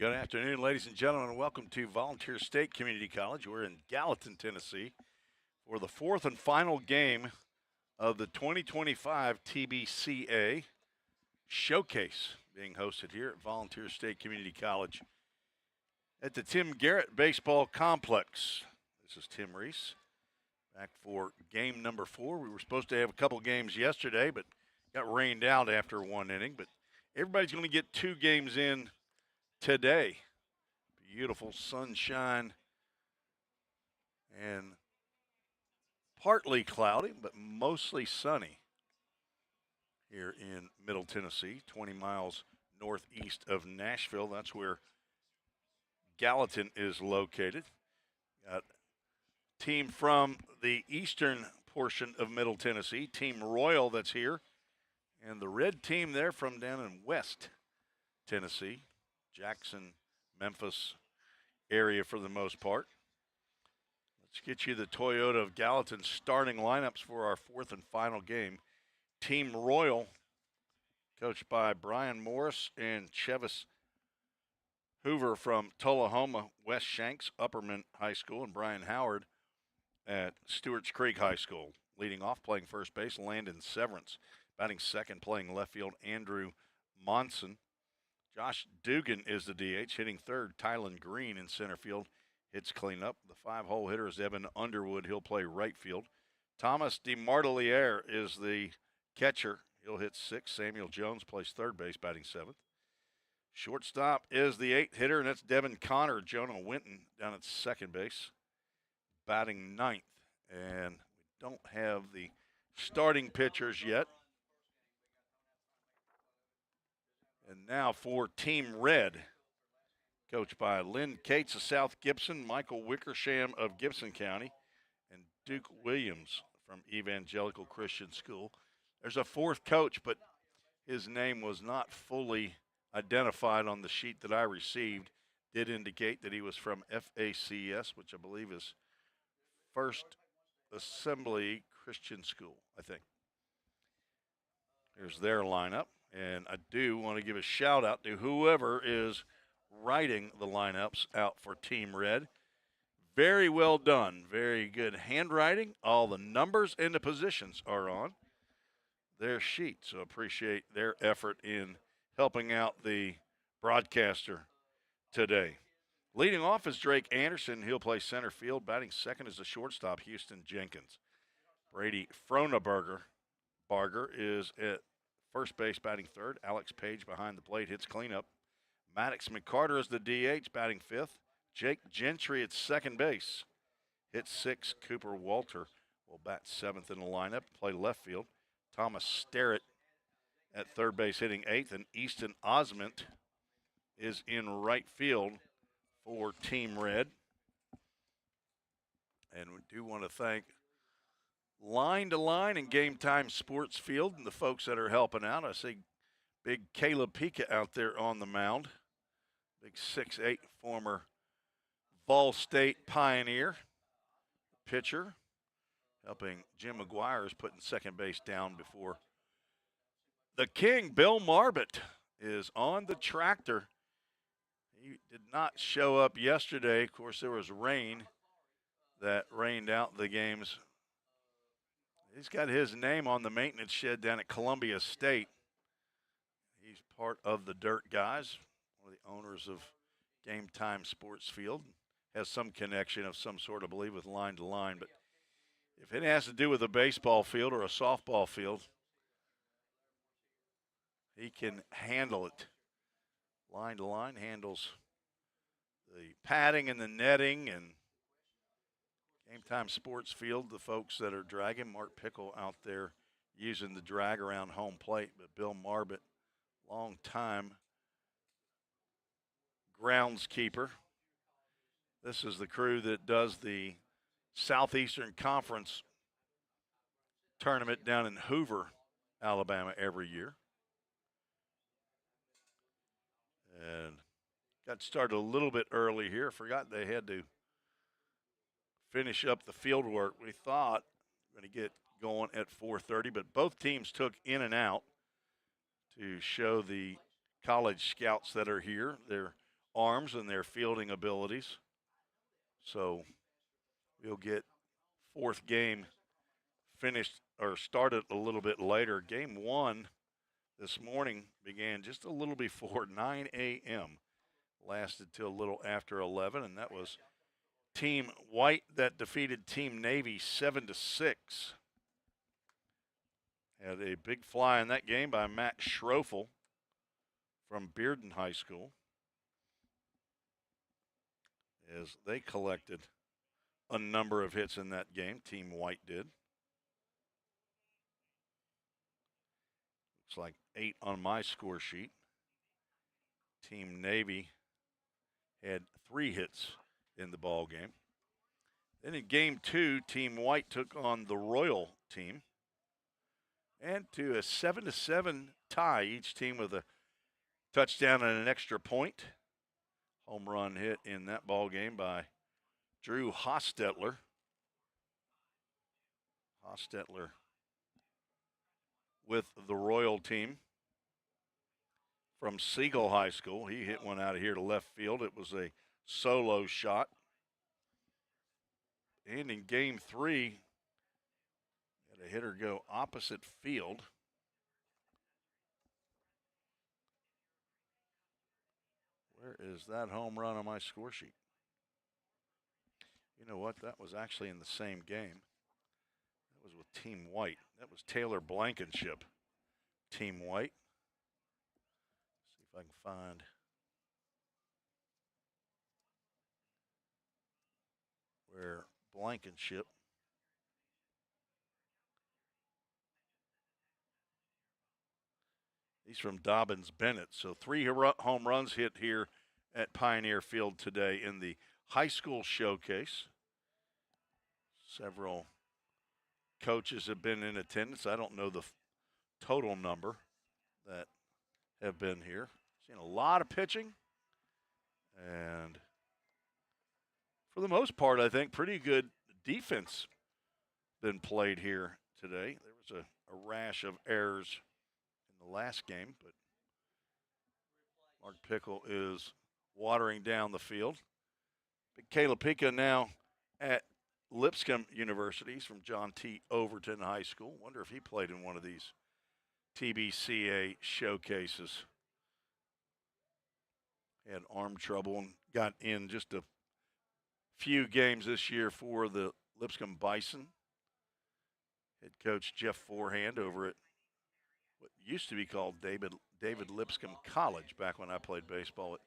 Good afternoon, ladies and gentlemen. Welcome to Volunteer State Community College. We're in Gallatin, Tennessee for the fourth and final game of the 2025 TBCA Showcase being hosted here at Volunteer State Community College at the Tim Garrett Baseball Complex. This is Tim Reese back for game number 4. We were supposed to have a couple games yesterday, but got rained out after one inning. But everybody's going to get 2 games in today. Beautiful sunshine and partly cloudy, but mostly sunny here in Middle Tennessee, 20 miles northeast of Nashville. That's where Gallatin is located. Got a team from the eastern portion of Middle Tennessee, Team Royal, that's here, and the red team there from down in West Tennessee, Jackson, Memphis area for the most part. Let's get you the Toyota of Gallatin starting lineups for our fourth and final game. Team Royal, coached by Brian Morris and Chevis Hoover from Tullahoma, West Shanks, Upperman High School, and Brian Howard at Stewart's Creek High School. Leading off, playing first base, Landon Severance. Batting second, playing left field, Andrew Monson. Josh Dugan is the DH. Hitting third, Tylen Green in center field. Hits cleanup. The 5-hole hitter is Evan Underwood. He'll play right field. Thomas DeMarteliere is the catcher. He'll hit 6. Samuel Jones plays third base, batting 7th. Shortstop is the 8th hitter, and that's Devin Connor. Jonah Winton down at second base, batting 9th. And we don't have the starting pitchers yet. And now for Team Red, coached by Lynn Cates of South Gibson, Michael Wickersham of Gibson County, and Duke Williams from Evangelical Christian School. There's a fourth coach, but his name was not fully identified on the sheet that I received. Did indicate that he was from FACS, which I believe is First Assembly Christian School, I think. Here's their lineup. And I do want to give a shout out to whoever is writing the lineups out for Team Red. Very well done. Very good handwriting. All the numbers and the positions are on their sheet. So appreciate their effort in helping out the broadcaster today. Leading off is Drake Anderson. He'll play center field. Batting second is the shortstop, Houston Jenkins. Brady Fronaberger is at first base, batting third. Alex Page behind the plate, hits cleanup. Maddox McCarter is the DH, batting 5th. Jake Gentry at second base, hits 6. Cooper Walter will bat 7th in the lineup, play left field. Thomas Sterrett at third base, hitting 8th. And Easton Osment is in right field for Team Red. And we do want to thank Line to Line and Game Time Sports Field and the folks that are helping out. I see big Caleb Pika out there on the mound. Big 6'8", former Vol State Pioneer pitcher, helping Jim McGuire is putting second base down before the king, Bill Marbett, is on the tractor. He did not show up yesterday. Of course, there was rain that rained out the games. He's got his name on the maintenance shed down at Columbia State. He's part of the Dirt Guys, one of the owners of Game Time Sports Field. Has some connection of some sort, I believe, with Line to Line. But if it has to do with a baseball field or a softball field, he can handle it. Line to Line handles the padding and the netting, and Game Time Sports Field, the folks that are dragging. Mark Pickle out there using the drag around home plate, but Bill Marbett, long time groundskeeper. This is the crew that does the Southeastern Conference tournament down in Hoover, Alabama every year. And got started a little bit early here. Forgot they had to finish up the field work. We thought we were going to get going at 4:30, but both teams took in and out to show the college scouts that are here their arms and their fielding abilities. So we'll get fourth game finished or started a little bit later. Game one this morning began just a little before 9 a.m. Lasted till a little after 11, and that was Team White that defeated Team Navy 7-6. Had a big fly in that game by Matt Schroeffel from Bearden High School, as they collected a number of hits in that game. Team White did. Looks like 8 on my score sheet. Team Navy had 3 hits in the ball game. Then in game 2, Team White took on the Royal team, and to a 7-7 tie, each team with a touchdown and an extra point. Home run hit in that ball game by Drew Hostetler. Hostetler with the Royal team from Siegel High School. He hit one out of here to left field. It was a solo shot. And in game 3, had a hitter go opposite field. Where is that home run on my score sheet? You know what? That was actually in the same game. That was with Team White. That was Taylor Blankenship. Team White. See if I can find where Blankenship. He's from Dobbins Bennett. So 3 home runs hit here at Pioneer Field today in the high school showcase. Several coaches have been in attendance. I don't know the total number that have been here. Seen a lot of pitching. And for the most part, I think pretty good defense been played here today. There was a rash of errors in the last game, but Mark Pickle is watering down the field. But Caleb Pika now at Lipscomb University. He's from John T. Overton High School. Wonder if he played in one of these TBCA showcases. Had arm trouble and got in just a few games this year for the Lipscomb Bison. Head coach Jeff Forehand over at what used to be called David Lipscomb College back when I played baseball at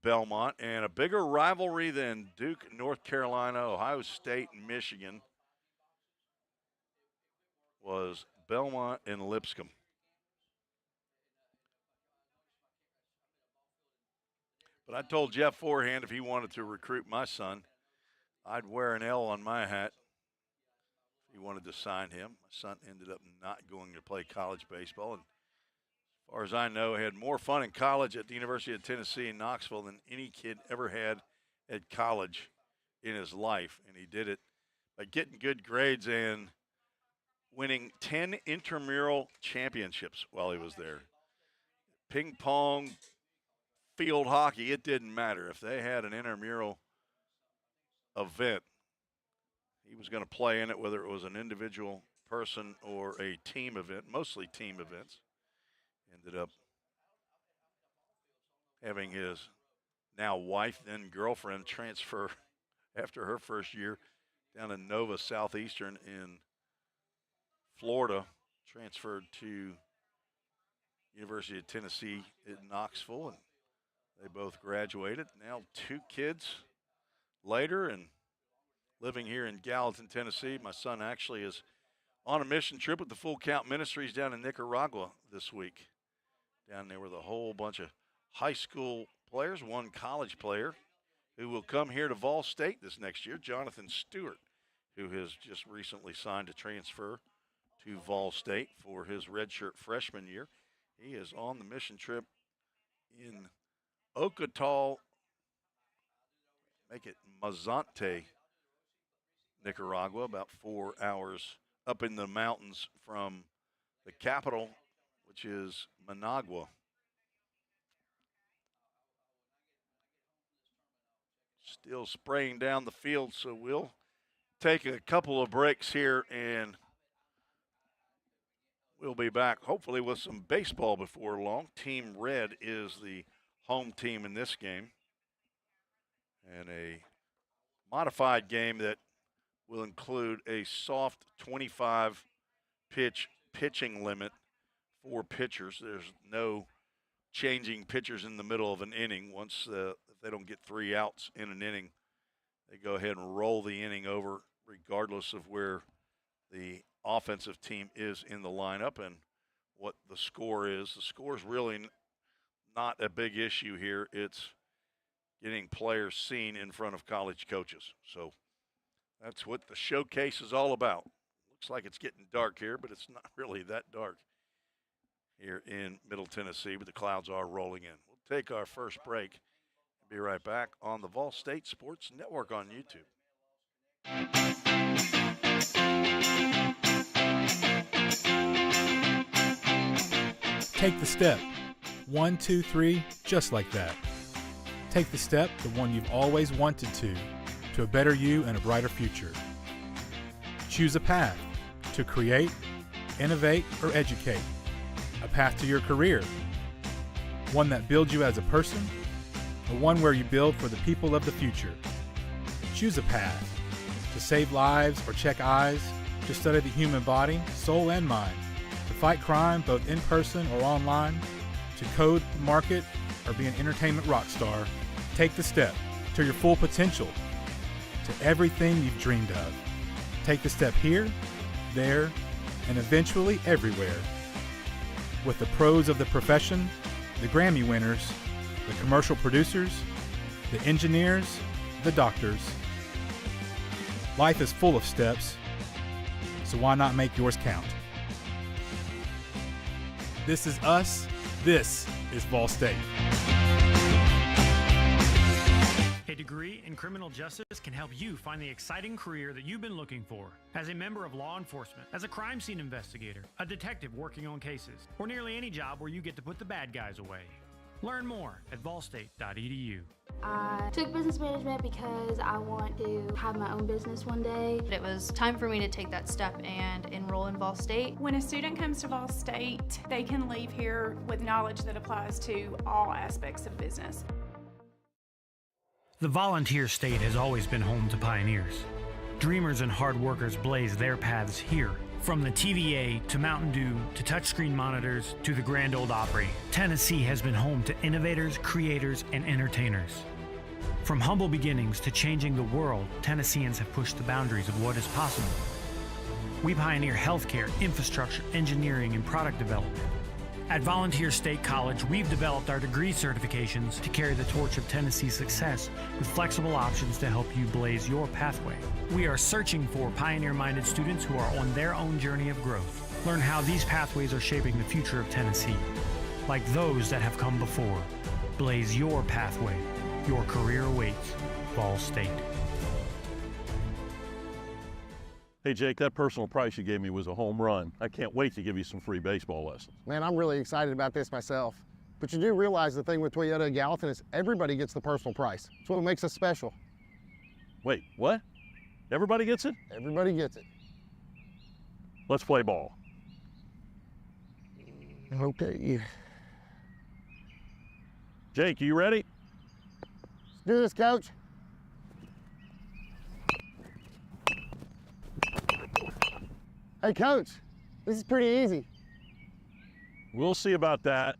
Belmont. And a bigger rivalry than Duke, North Carolina, Ohio State, and Michigan was Belmont and Lipscomb. But I told Jeff Forehand if he wanted to recruit my son, I'd wear an L on my hat. He wanted to sign him. My son ended up not going to play college baseball. And as far as I know, had more fun in college at the University of Tennessee in Knoxville than any kid ever had at college in his life. And he did it by getting good grades and winning 10 intramural championships while he was there. Ping pong, field hockey, it didn't matter. If they had an intramural event, he was going to play in it, whether it was an individual person or a team event, mostly team events. Ended up having his now wife, then girlfriend, transfer after her first year down in Nova Southeastern in Florida, transferred to University of Tennessee in Knoxville, and they both graduated. Now 2 kids later and living here in Gallatin, Tennessee. My son actually is on a mission trip with the Full Count Ministries down in Nicaragua this week. Down there with a whole bunch of high school players, 1 college player who will come here to Vol State this next year, Jonathan Stewart, who has just recently signed a transfer to Vol State for his redshirt freshman year. He is on the mission trip in Ocotal, make it Mazante, Nicaragua, about 4 hours up in the mountains from the capital, which is Managua. still spraying down the field, so we'll take a couple of breaks here, and we'll be back hopefully with some baseball before long. Team Red is the home team in this game, and a modified game that will include a soft 25 pitch pitching limit for pitchers. There's no changing pitchers in the middle of an inning. Once if they don't get 3 outs in an inning, they go ahead and roll the inning over regardless of where the offensive team is in the lineup and what the score is. The score is really not a big issue here. It's getting players seen in front of college coaches. So that's what the showcase is all about. Looks like it's getting dark here, but it's not really that dark here in Middle Tennessee, but the clouds are rolling in. We'll take our first break and be right back on the Vol State Sports Network on YouTube. Take the step. 1, 2, 3, just like that. Take the step, the one you've always wanted to a better you and a brighter future. Choose a path to create, innovate, or educate. A path to your career. One that builds you as a person, or one where you build for the people of the future. Choose a path to save lives or check eyes, to study the human body, soul, and mind, to fight crime both in person or online, to code, market, or be an entertainment rock star. Take the step to your full potential, to everything you've dreamed of. Take the step here, there, and eventually everywhere. With the pros of the profession, the Grammy winners, the commercial producers, the engineers, the doctors. Life is full of steps, so why not make yours count? This is us. This is Vol State. A degree in criminal justice can help you find the exciting career that you've been looking for. As a member of law enforcement, as a crime scene investigator, a detective working on cases, or nearly any job where you get to put the bad guys away. Learn more at volstate.edu. I took business management because I want to have my own business one day. It was time for me to take that step and enroll in Vol State. When a student comes to Vol State, they can leave here with knowledge that applies to all aspects of business. The Volunteer State has always been home to pioneers. Dreamers and hard workers blaze their paths here. From the TVA to Mountain Dew to touchscreen monitors to the Grand Ole Opry, Tennessee has been home to innovators, creators, and entertainers. From humble beginnings to changing the world, Tennesseans have pushed the boundaries of what is possible. We pioneer healthcare, infrastructure, engineering, and product development. At Volunteer State College, we've developed our degree certifications to carry the torch of Tennessee's success with flexible options to help you blaze your pathway. We are searching for pioneer-minded students who are on their own journey of growth. Learn how these pathways are shaping the future of Tennessee. Like those that have come before, blaze your pathway. Your career awaits. Vol State. Hey, Jake, that personal price you gave me was a home run. I can't wait to give you some free baseball lessons. Man, I'm really excited about this myself. But you do realize the thing with Toyota and Gallatin is everybody gets the personal price. It's what makes us special. Wait, what? Everybody gets it? Everybody gets it. Let's play ball. Okay. Jake, you ready? Let's do this, Coach. Hey, Coach, this is pretty easy. We'll see about that.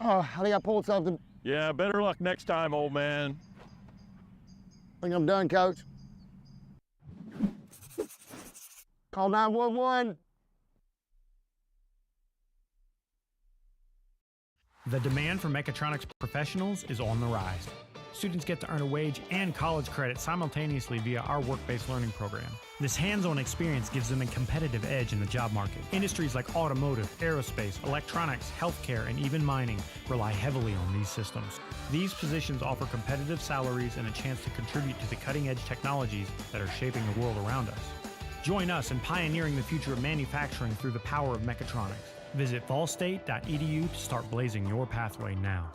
Oh, I think I pulled something. Yeah, better luck next time, old man. I think I'm done, Coach. Call 911. The demand for mechatronics professionals is on the rise. Students get to earn a wage and college credit simultaneously via our work-based learning program. This hands-on experience gives them a competitive edge in the job market. Industries like automotive, aerospace, electronics, healthcare, and even mining rely heavily on these systems. These positions offer competitive salaries and a chance to contribute to the cutting-edge technologies that are shaping the world around us. Join us in pioneering the future of manufacturing through the power of mechatronics. Visit fallstate.edu to start blazing your pathway now.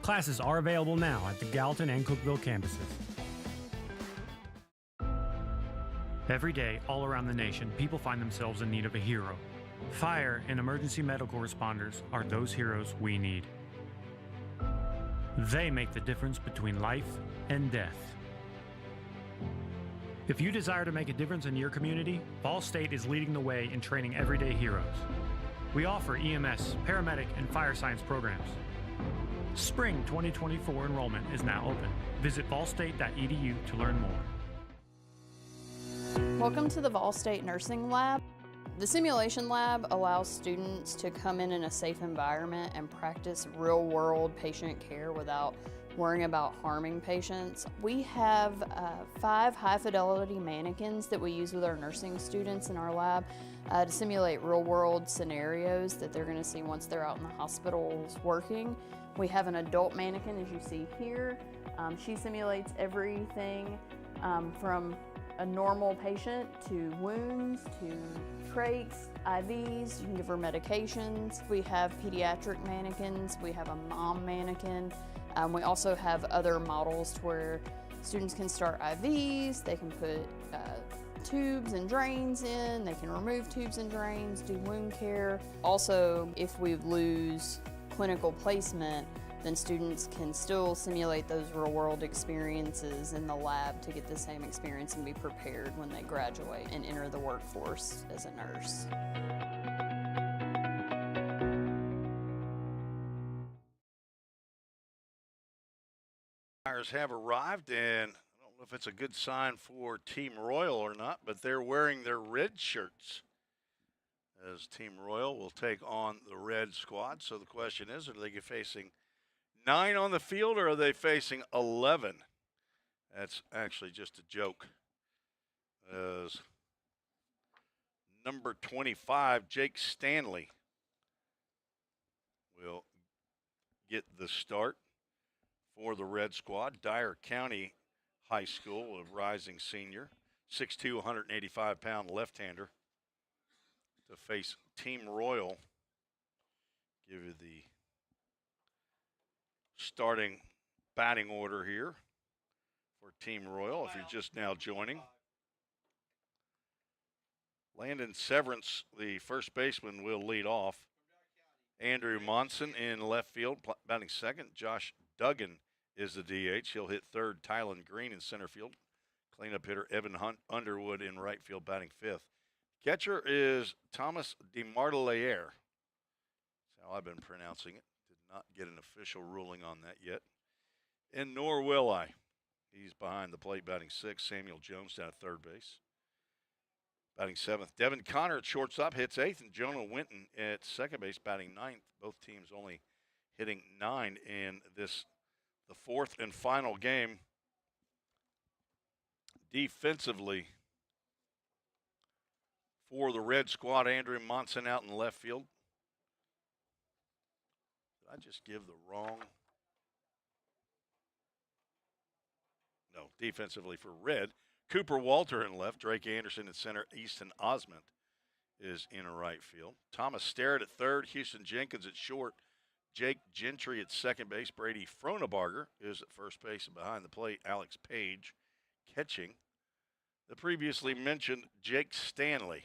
Classes are available now at the Gallatin and Cookeville campuses. Every day, all around the nation, people find themselves in need of a hero. Fire and emergency medical responders are those heroes we need. They make the difference between life and death. If you desire to make a difference in your community, Ball State is leading the way in training everyday heroes. We offer EMS, paramedic, and fire science programs. Spring 2024 enrollment is now open. Visit ballstate.edu to learn more. Welcome to the Vol State Nursing Lab. The simulation lab allows students to come in a safe environment and practice real-world patient care without worrying about harming patients. We have 5 high-fidelity mannequins that we use with our nursing students in our lab to simulate real-world scenarios that they're going to see once they're out in the hospitals working. We have an adult mannequin, as you see here. She simulates everything from a normal patient to wounds to trachs, IVs. You can give her medications. We have pediatric mannequins. We have a mom mannequin. We also have other models where students can start IVs. They can put tubes and drains in. They can remove tubes and drains, do wound care. Also, if we lose clinical placement, then students can still simulate those real-world experiences in the lab to get the same experience and be prepared when they graduate and enter the workforce as a nurse. Fires have arrived, and I don't know if it's a good sign for Team Royal or not, but they're wearing their red shirts, as Team Royal will take on the red squad. So the question is, are they facing 9 on the field, or are they facing 11? That's actually just a joke, as number 25, Jake Stanley, will get the start for the red squad. Dyer County High School, a rising senior, 6'2", 185-pound left-hander, to face Team Royal. Give you the starting batting order here for Team Royal, if you're just now joining. Landon Severance, the first baseman, will lead off. Andrew Monson in left field, batting second. Josh Duggan is the DH. He'll hit third. Tylen Green in center field. Cleanup hitter Evan Underwood in right field, batting fifth. Catcher is Thomas DeMartelier. That's how I've been pronouncing it. Did not get an official ruling on that yet. And nor will I. He's behind the plate, batting sixth. Samuel Jones down at third base, batting seventh. Devin Connor at shortstop hits eighth, and Jonah Winton at second base, batting ninth. Both teams only hitting 9 in this, the fourth and final game. Defensively, for the red squad, Andrew Monson out in left field. Did I just give the wrong? No, defensively for red, Cooper Walter in left, Drake Anderson at center, Easton Osment is in right field. Thomas Starrett at third, Houston Jenkins at short, Jake Gentry at second base, Brady Fronebarger is at first base, and behind the plate, Alex Page catching the previously mentioned Jake Stanley.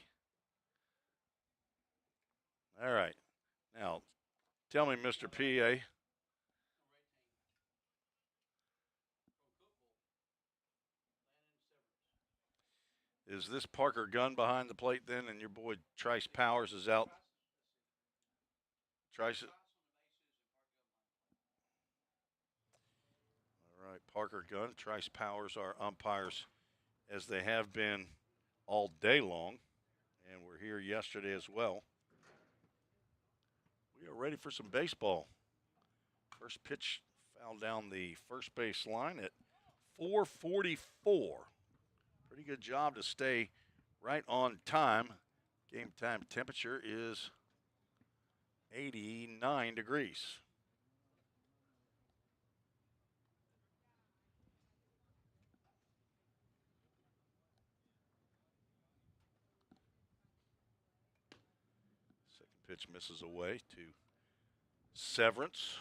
All right, now tell me, Mr. PA, is this Parker Gunn behind the plate then, and your boy Trice Powers is out? Trice. All right, Parker Gunn, Trice Powers are umpires, as they have been all day long, and were here yesterday as well. We are ready for some baseball. First pitch fouled down the first base line at 4:44. Pretty good job to stay right on time. Game time temperature is 89 degrees. Second pitch misses away to Severance.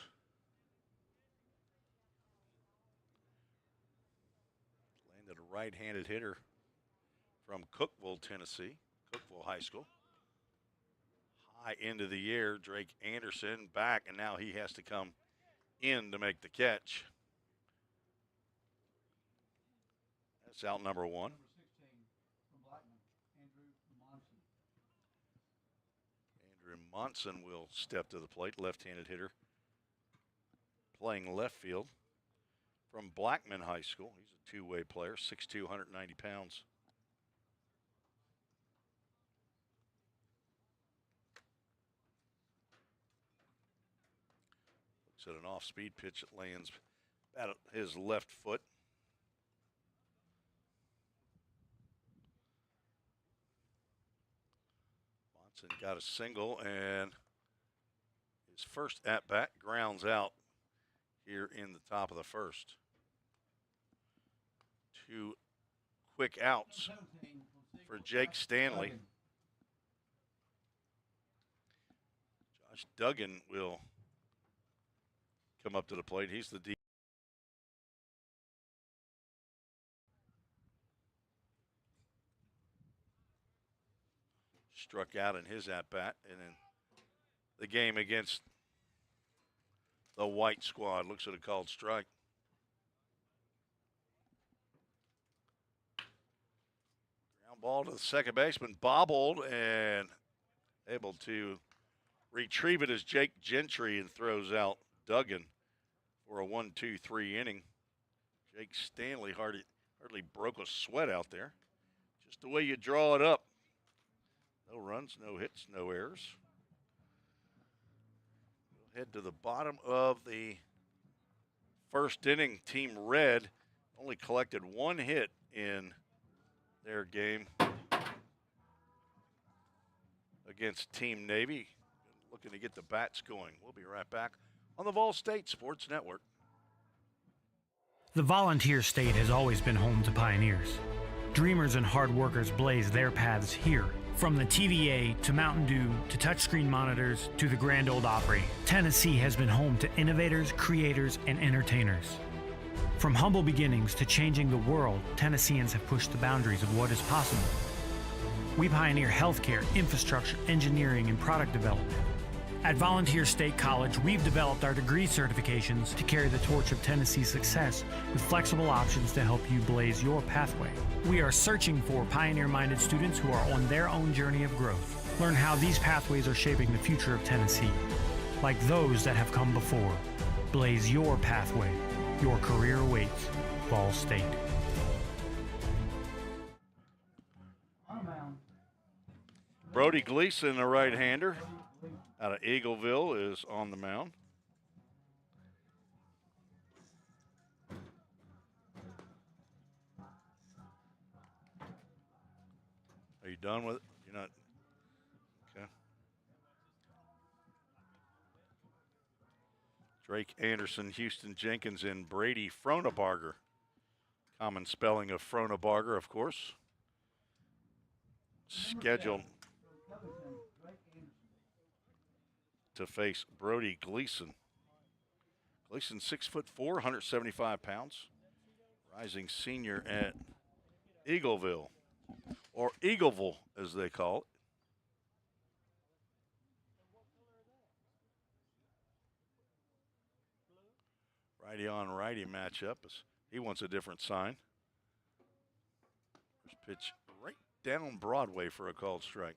Landed a right-handed hitter from Cookeville, Tennessee, Cookeville High School. High into the air, Drake Anderson back, and now he has to come in to make the catch. That's out number one. Andrew Monson will step to the plate, left-handed hitter, playing left field from Blackman High School. He's a two-way player, 6'2", 190 pounds. Looks at an off-speed pitch that lands at his left foot. Monson got a single, and his first at-bat grounds out here in the top of the first. 2 quick outs for Jake Stanley. Josh Duggan will come up to the plate. He's the D. Struck out in his at-bat, and in the game against the white squad, looks at a called strike. Ground ball to the second baseman, bobbled, and able to retrieve it as Jake Gentry, and throws out Duggan for a 1-2-3 inning. Jake Stanley hardly broke a sweat out there. Just the way you draw it up. No runs, no hits, no errors. We'll head to the bottom of the first inning. Team Red only collected 1 hit in their game against Team Navy. Looking to get the bats going. We'll be right back on the Vol State Sports Network. The Volunteer State has always been home to pioneers. Dreamers and hard workers blaze their paths here. From the TVA to Mountain Dew to touchscreen monitors to the Grand Ole Opry, Tennessee has been home to innovators, creators, and entertainers. From humble beginnings to changing the world, Tennesseans have pushed the boundaries of what is possible. We pioneer healthcare, infrastructure, engineering, and product development. At Volunteer State College, we've developed our degree certifications to carry the torch of Tennessee's success with flexible options to help you blaze your pathway. We are searching for pioneer-minded students who are on their own journey of growth. Learn how these pathways are shaping the future of Tennessee. Like those that have come before. Blaze your pathway. Your career awaits. Vol State. Brody Gleason, the right-hander, out of Eagleville, is on the mound. Are you done with it? You're not? Okay. Drake Anderson, Houston Jenkins, and Brady Fronabarger. Common spelling of Fronabarger, of course. Scheduled to face Brody Gleason. Gleason 6'4", 175 pounds. Rising senior at Eagleville, or Eagleville as they call it. Righty on righty matchup as he wants a different sign. First pitch right down Broadway for a called strike.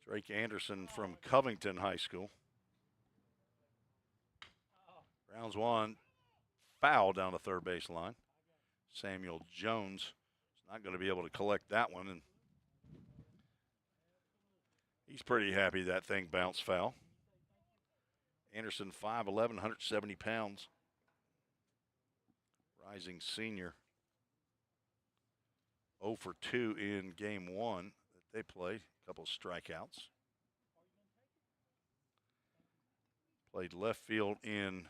Drake Anderson from Covington High School. Rounds one, foul down the third base line. Samuel Jones is not going to be able to collect that one, and he's pretty happy that thing bounced foul. Anderson, 5'11", 170 pounds. Rising senior. 0 for 2 in game one that they played. A couple of strikeouts. Played left field in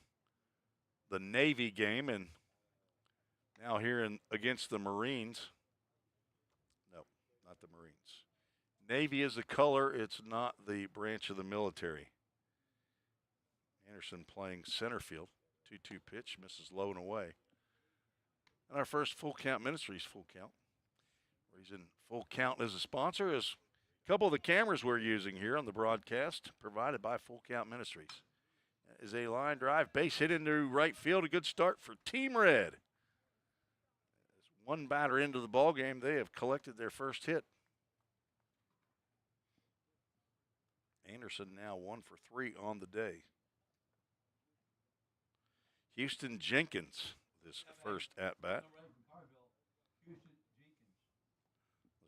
the Navy game, and now here against the Marines. No, not the Marines. Navy is the color. It's not the branch of the military. Anderson playing center field. 2-2 pitch, misses low and away. And our first Full Count Ministries Full Count. Reason Full Count as a sponsor is a couple of the cameras we're using here on the broadcast, provided by Full Count Ministries. That is a line drive, base hit into right field. A good start for Team Red. As one batter into the ball game, they have collected their first hit. Anderson now 1 for 3 on the day. Houston Jenkins, this first at-bat.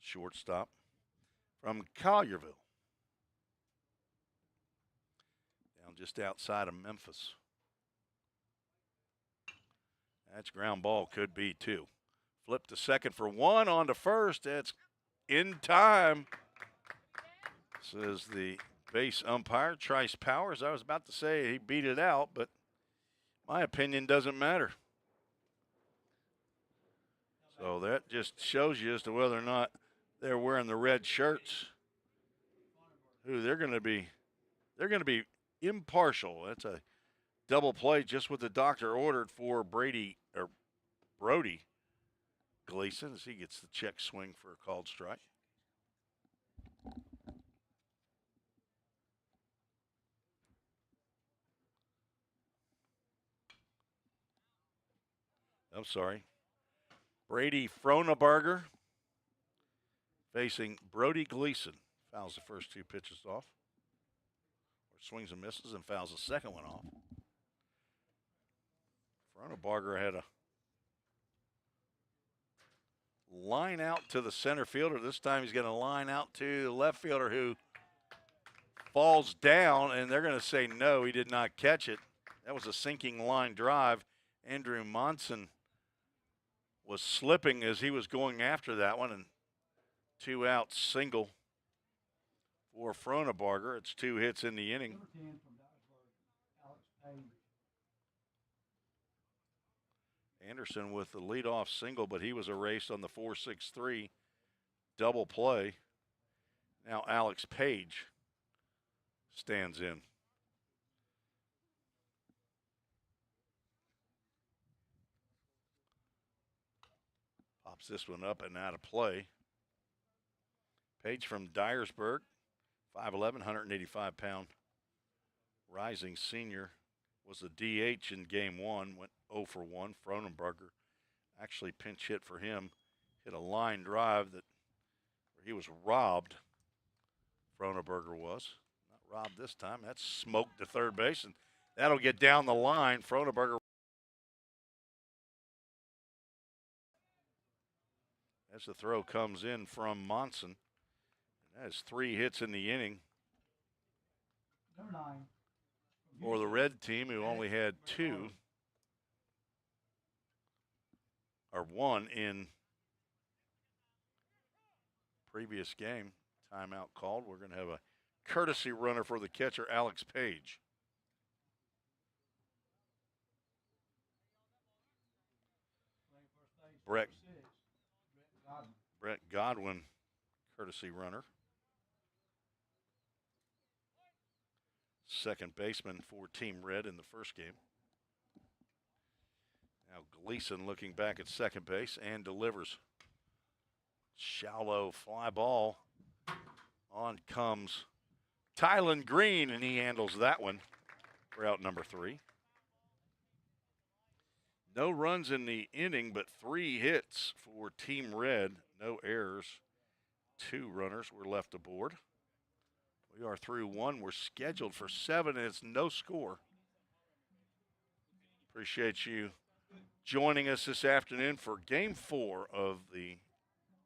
Shortstop from Collierville. Down just outside of Memphis. That's ground ball, could be 2. Flip to second for 1, on to first. That's in time, says the base umpire, Trice Powers. I was about to say he beat it out, but my opinion doesn't matter. So that just shows you as to whether or not they're wearing the red shirts. They're going to be impartial. That's a double play, just what the doctor ordered for Brody Gleason, as he gets the check swing for a called strike. I'm sorry. Brady Fronebarger facing Brody Gleason. Fouls the first 2 pitches off. Or swings and misses and fouls the second one off. Fronebarger had a line out to the center fielder. This time he's going to line out to the left fielder, who falls down, and they're going to say no, he did not catch it. That was a sinking line drive. Andrew Monson was slipping as he was going after that one, and 2 out single for Fronebarger. It's 2 hits in the inning. Anderson with the leadoff single, but he was erased on the 4-6-3 double play. Now Alex Page stands in. Pops this one up and out of play. Page from Dyersburg, 5'11", 185-pound rising senior, was the DH in game one, went 0 for 1. Fronebarger actually pinch hit for him, hit a line drive that where he was robbed. Fronebarger was. Not robbed this time. That's smoked to third base, and that'll get down the line. Fronebarger. As the throw comes in from Monson. That is 3 hits in the inning for the red team, who only had 2, or 1 in previous game. Timeout called. We're going to have a courtesy runner for the catcher, Alex Page. Brett Godwin, courtesy runner. Second baseman for Team Red in the first game. Now Gleason looking back at second base and delivers. Shallow fly ball. On comes Tylen Green, and he handles that one for out number 3. No runs in the inning, but 3 hits for Team Red. No errors. 2 runners were left aboard. We are through 1. We're scheduled for 7, and it's no score. Appreciate you joining us this afternoon for Game 4 of the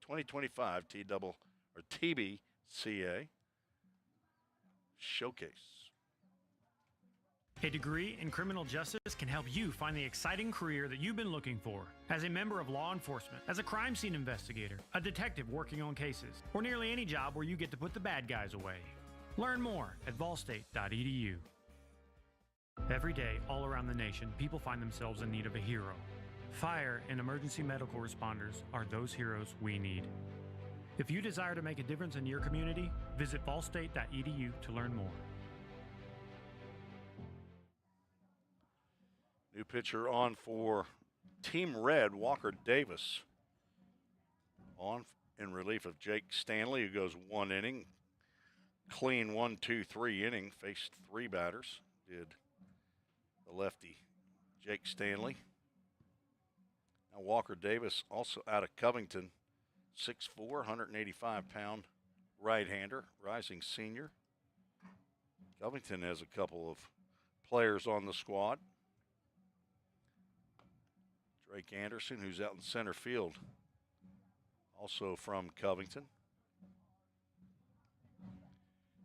2025 TBCA Showcase. A degree in criminal justice can help you find the exciting career that you've been looking for. As a member of law enforcement, as a crime scene investigator, a detective working on cases, or nearly any job where you get to put the bad guys away. Learn more at volstate.edu. Every day, all around the nation, people find themselves in need of a hero. Fire and emergency medical responders are those heroes we need. If you desire to make a difference in your community, visit volstate.edu to learn more. New pitcher on for Team Red, Walker Davis. On in relief of Jake Stanley, who goes 1 inning. Clean 1-2-3 inning. Faced 3 batters. Did the lefty Jake Stanley. Now Walker Davis, also out of Covington, 6'4", 185-pound right-hander, rising senior. Covington has a couple of players on the squad. Drake Anderson, who's out in center field, also from Covington.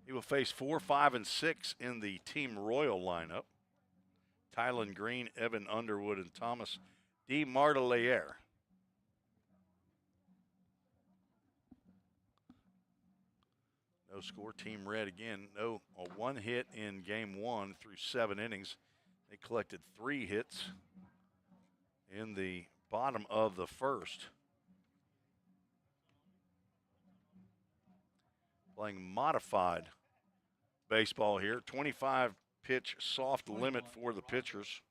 He will face 4, 5, and 6 in the Team Royal lineup. Tylen Green, Evan Underwood, and Thomas DeMarteliere. No score, Team Red again. No, a 1 hit in Game 1 through 7 innings. They collected 3 hits in the bottom of the first. Playing modified baseball here. 25 pitch soft limit for the pitchers.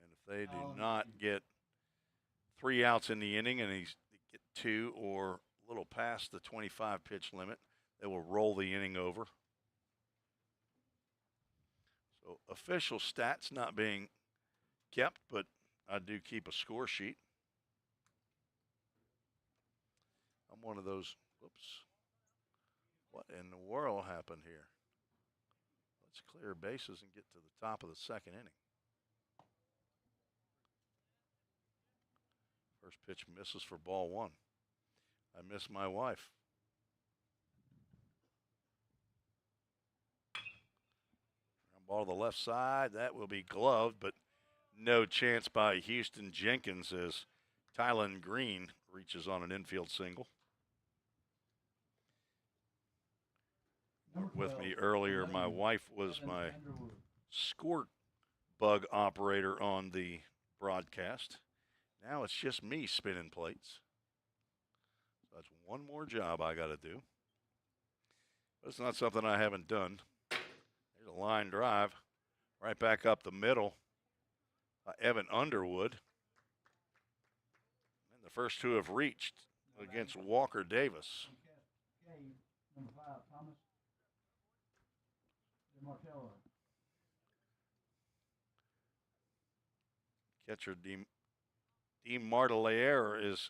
And if they do not get 3 outs in the inning and they get 2 or a little past the 25 pitch limit, they will roll the inning over. So official stats not being kept, but I do keep a score sheet. I'm one of those, whoops. What in the world happened here? Let's clear bases and get to the top of the 2nd inning. First pitch misses for ball 1. I miss my wife. Ground ball to the left side. That will be gloved, but no chance by Houston Jenkins as Tylen Green reaches on an infield single. With me earlier, my wife was my score bug operator on the broadcast. Now it's just me spinning plates. So that's one more job I got to do. But it's not something I haven't done. There's a line drive right back up the middle. Evan Underwood. And the first 2 have reached against Walker Davis. Number 5, Thomas DeMarteliere. Catcher DeMarteliere is.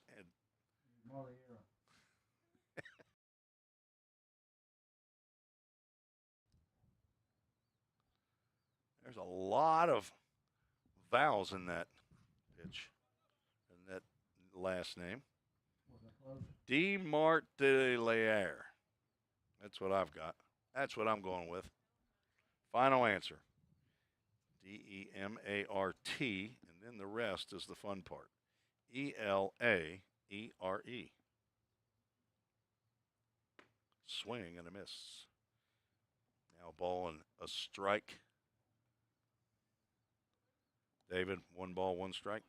There's a lot of vowels in that pitch, in that last name. DeMarteliere. That's what I've got. That's what I'm going with. Final answer. D-E-M-A-R-T, and then the rest is the fun part. E-L-A-E-R-E. Swing and a miss. Now ball and a strike. David, 1 ball, 1 strike.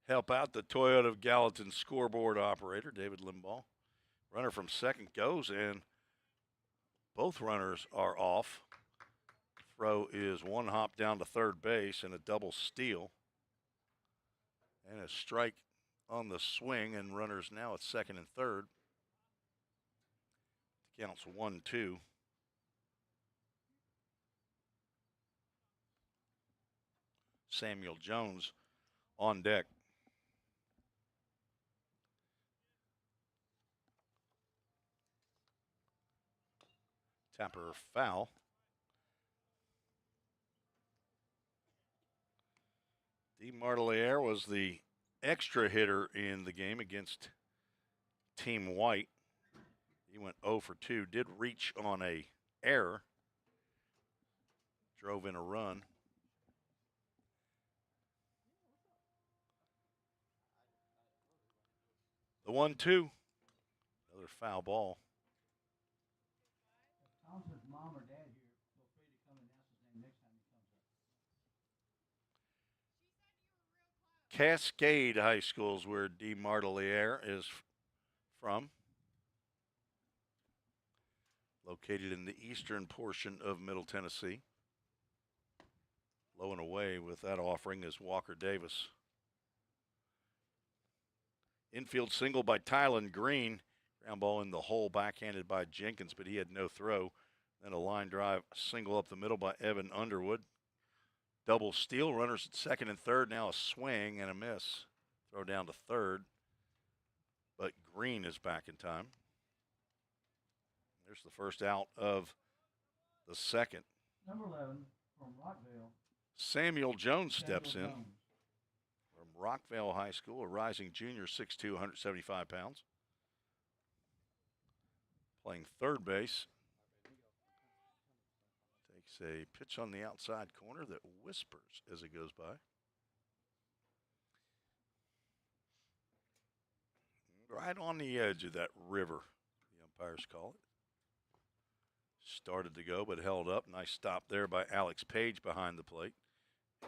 Help out the Toyota of Gallatin scoreboard operator, David Limbaugh. Runner from second goes, and both runners are off. Throw is 1 hop down to third base and a double steal. And a strike on the swing, and runners now at second and third. Counts 1-2. Samuel Jones on deck. Tapper foul. DeMarteliere was the extra hitter in the game against Team White. He went 0 for 2, did reach on a error, drove in a run. The 1-2, another foul ball. If Thompson's mom or dad here, feel free to come and announce his name next time he comes up. Cascade High School is where DeMarteliere is from. Located in the eastern portion of Middle Tennessee. Low and away with that offering is Walker Davis. Infield single by Tylen Green. Ground ball in the hole, backhanded by Jenkins, but he had no throw. Then a line drive single up the middle by Evan Underwood. Double steal, runners at second and third. Now a swing and a miss. Throw down to third, but Green is back in time. There's the first out of the second. Number 11 from Rockville. Samuel Jones steps in. Jones. From Rockville High School, a rising junior, 6'2", 175 pounds. Playing third base. Takes a pitch on the outside corner that whispers as it goes by. Right on the edge of that river, the umpires call it. Started to go, but held up. Nice stop there by Alex Page behind the plate.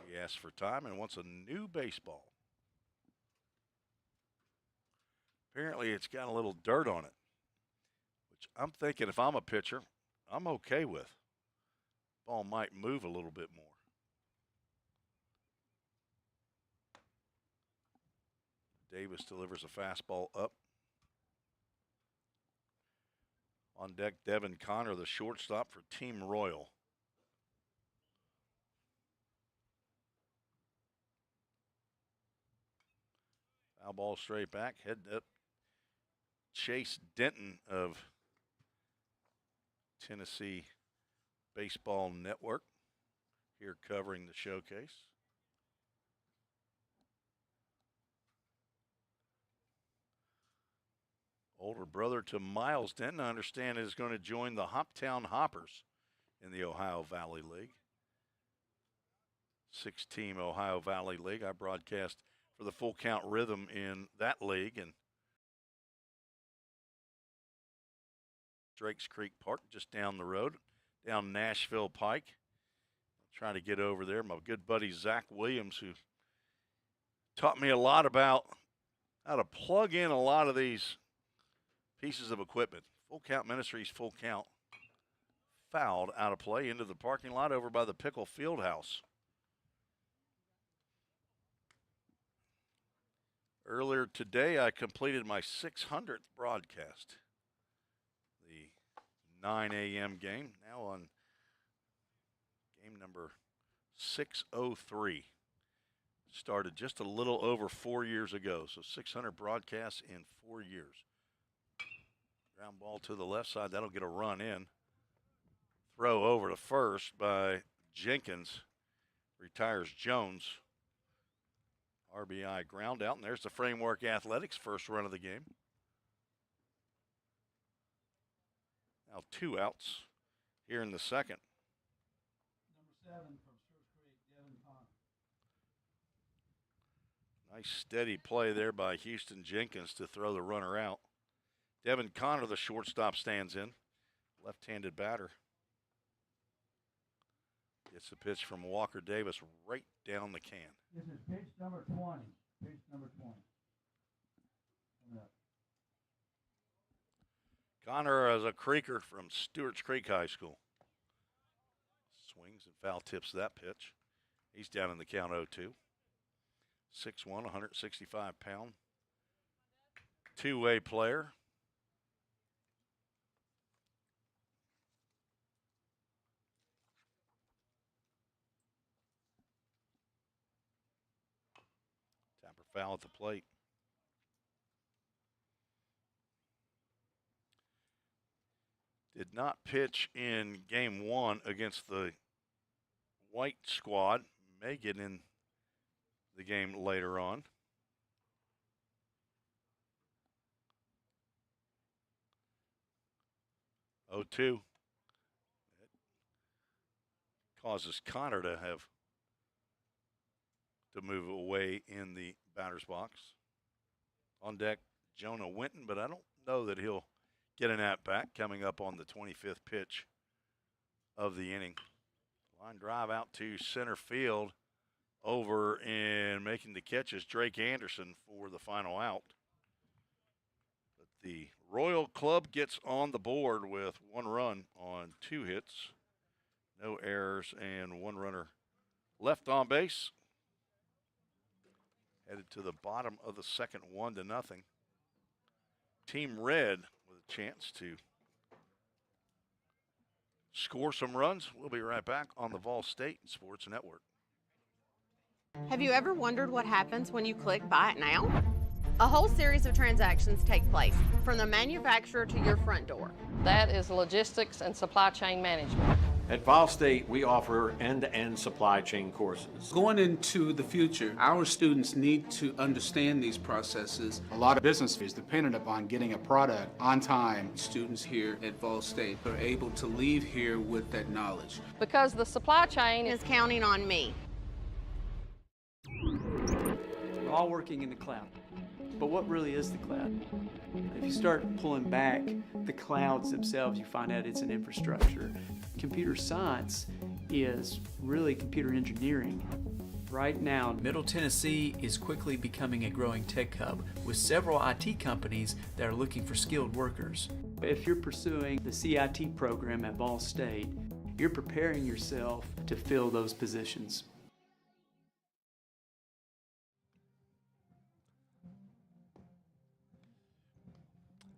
He asks for time and wants a new baseball. Apparently, it's got a little dirt on it, which I'm thinking if I'm a pitcher, I'm okay with. Ball might move a little bit more. Davis delivers a fastball up. On deck, Devin Connor, the shortstop for Team Royal. Foul ball straight back, head up. Chase Denton of Tennessee Baseball Network here covering the showcase. Older brother to Miles Denton, I understand, is going to join the Hoptown Hoppers in the Ohio Valley League. 6-team Ohio Valley League. I broadcast for the Full Count Rhythm in that league, and Drakes Creek Park just down the road, down Nashville Pike. Trying to get over there. My good buddy Zach Williams, who taught me a lot about how to plug in a lot of these pieces of equipment. Full Count Ministries, Full Count. Fouled out of play into the parking lot over by the Pickle Field House. Earlier today, I completed my 600th broadcast. The 9 a.m. game, now on game number 603. Started just a little over 4 years ago, so 600 broadcasts in 4 years. Ground ball to the left side, that'll get a run in. Throw over to first by Jenkins. Retires Jones. RBI ground out, and there's the Framework Athletics first run of the game. Now 2 outs here in the second. Number 7 from Stewart Creek, Devin Connor. Nice steady play there by Houston Jenkins to throw the runner out. Devin Connor, the shortstop, stands in. Left-handed batter. Gets the pitch from Walker Davis right down the can. This is pitch number 20. Pitch number 20. Coming up. Connor is a creeker from Stewart's Creek High School. Swings and foul tips that pitch. He's down in the count 0-2. 6'1", 165-pound. Two-way player. Tapper foul at the plate. did not pitch in game 1 against the white squad. May get in the game later on. Oh, 2. It causes Connor to have to move away in the batter's box. On deck, Jonah Winton, but I don't know that he'll get an at-bat coming up on the 25th pitch of the inning. Line drive out to center field. Over and making the catch is Drake Anderson for the final out. But the Royal Club gets on the board with 1 run on 2 hits. No errors and 1 runner left on base. Headed to the bottom of the second, 1-0. Team Red with a chance to score some runs. We'll be right back on the Vol State Sports Network. Have you ever wondered what happens when you click Buy It Now? A whole series of transactions take place, from the manufacturer to your front door. That is logistics and supply chain management. At Vol State, we offer end-to-end supply chain courses. Going into the future, our students need to understand these processes. A lot of business is dependent upon getting a product on time. Students here at Vol State are able to leave here with that knowledge. Because the supply chain is counting on me. We're all working in the cloud. But what really is the cloud? If you start pulling back the clouds themselves, you find out it's an infrastructure. Computer science is really computer engineering. Right now, Middle Tennessee is quickly becoming a growing tech hub with several IT companies that are looking for skilled workers. If you're pursuing the CIT program at Vol State, you're preparing yourself to fill those positions.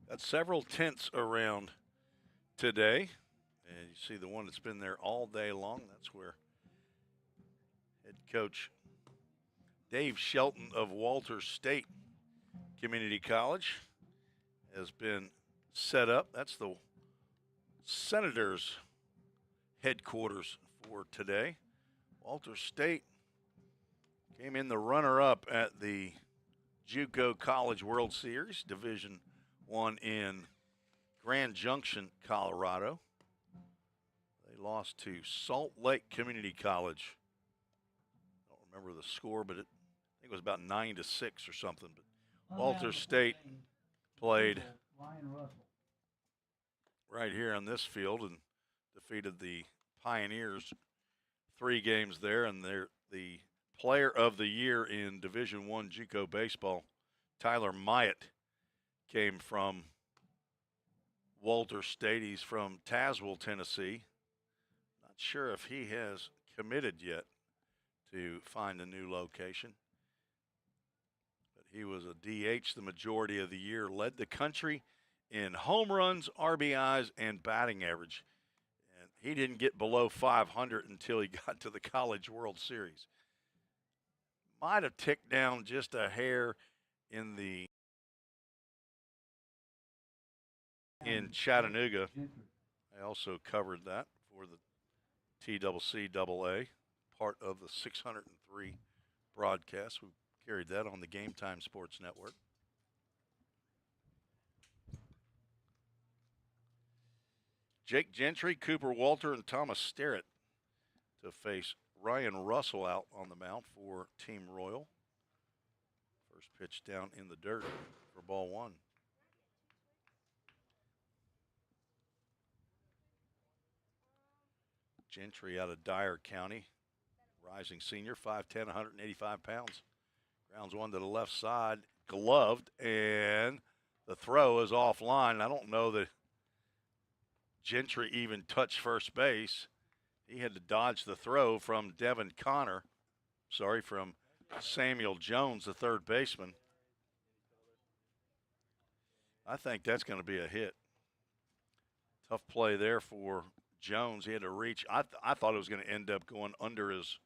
Got several tents around today. And you see the one that's been there all day long. That's where head coach Dave Shelton of Walters State Community College has been set up. That's the Senators' headquarters for today. Walters State came in the runner-up at the JUCO College World Series, Division I in Grand Junction, Colorado. They lost to Salt Lake Community College. I don't remember the score, but I think it was about 9-6 or something. But Walters State played right here on this field and defeated the Pioneers 3 games there. And they're the player of the year in Division I JUCO baseball, Tyler Myatt, came from Walters State. He's from Tazewell, Tennessee. Not sure if he has committed yet to find a new location. But he was a DH the majority of the year, led the country in home runs, RBIs, and batting average. And he didn't get below 500 until he got to the College World Series. Might have ticked down just a hair in Chattanooga. I also covered that for the TBCA, part of the 603 broadcast. We carried that on the Game Time Sports Network. Jake Gentry, Cooper Walter, and Thomas Sterrett to face Ryan Russell out on the mound for Team Royal. First pitch down in the dirt for ball 1. Gentry out of Dyer County, rising senior, 5'10", 185 pounds. Grounds one to the left side, gloved, and the throw is offline. I don't know that Gentry even touched first base. He had to dodge the throw from from Samuel Jones, the third baseman. I think that's going to be a hit. Tough play there for Jones. He had to reach. I thought it was going to end up going under his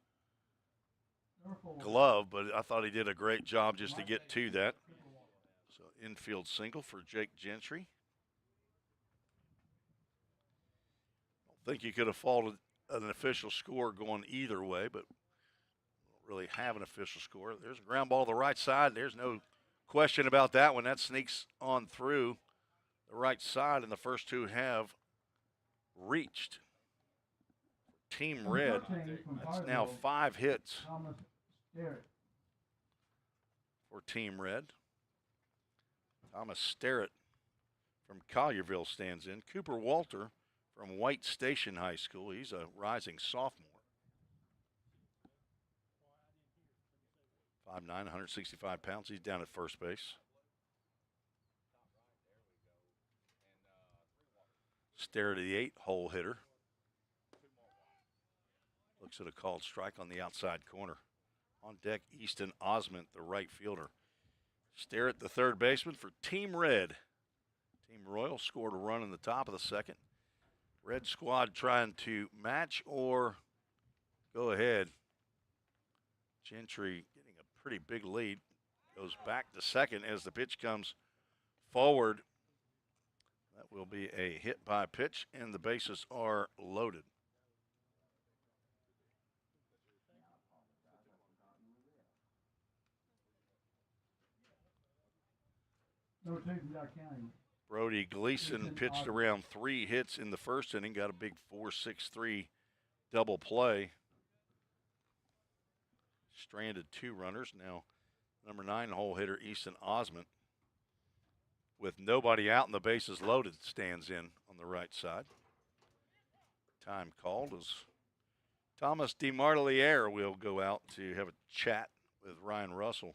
glove, but I thought he did a great job just to get to that. So infield single for Jake Gentry. think you could have faulted an official score going either way, but don't really have an official score. There's a ground ball to the right side. There's no question about that one. That sneaks on through the right side, and the first two have reached. Team Red, that's now 5 hits for Team Red. Thomas Sterrett from Collierville stands in. Cooper Walter from White Station High School. He's a rising sophomore. 5'9", 165 pounds. He's down at first base. Sterrett, the 8-hole hitter. Looks at a called strike on the outside corner. On deck, Easton Osment, the right fielder. Sterrett, the third baseman for Team Red. Team Royal scored a run in the top of the second. Red squad trying to match or go ahead. Gentry getting a pretty big lead. Goes back to second as the pitch comes forward. That will be a hit by pitch, and the bases are loaded. Brody Gleason pitched around 3 hits in the first inning, got a big 4-6-3 double play. Stranded 2 runners. Now, number 9-hole hitter Easton Osment, with nobody out and the bases loaded, stands in on the right side. Time called as Thomas DeMarteliere will go out to have a chat with Ryan Russell.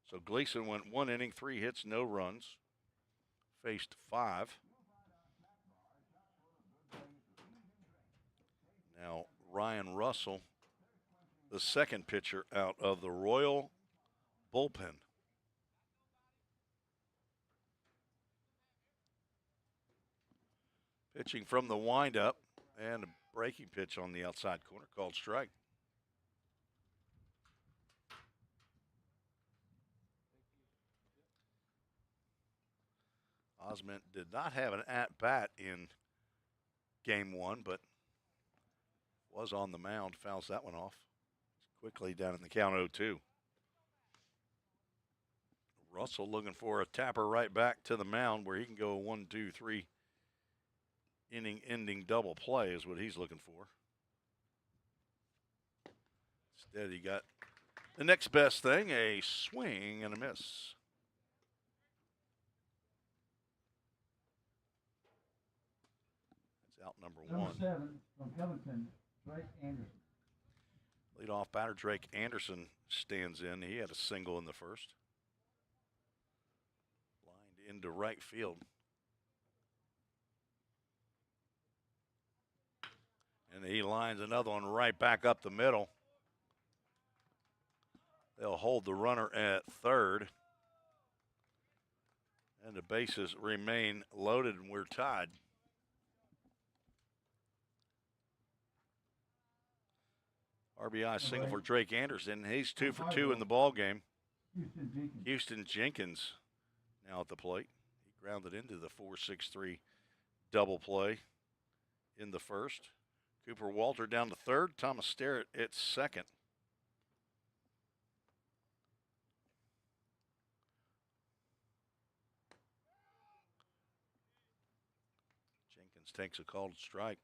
So Gleason went 1 inning, 3 hits, no runs. Faced 5. Now Ryan Russell, the second pitcher out of the Royal bullpen. Pitching from the windup, and a breaking pitch on the outside corner, called strike. Osment did not have an at-bat in game 1, but was on the mound, fouls that one off. Quickly down in the count 0-2. Russell looking for a tapper right back to the mound where he can go 1-2-3 inning-ending double play is what he's looking for. Instead, he got the next best thing, a swing and a miss. That's out number 1. Number 7 from Gallatin, Drake Anderson. Leadoff batter Drake Anderson stands in. He had a single in the first. Lined into right field. And he lines another one right back up the middle. They'll hold the runner at third. And the bases remain loaded, and we're tied. RBI single for Drake Anderson. He's 2 for 2 in the ball game. Houston Jenkins now at the plate. He grounded into the 4-6-3 double play in the first. Cooper Walter down to third. Thomas Sterrett at second. Jenkins takes a called strike.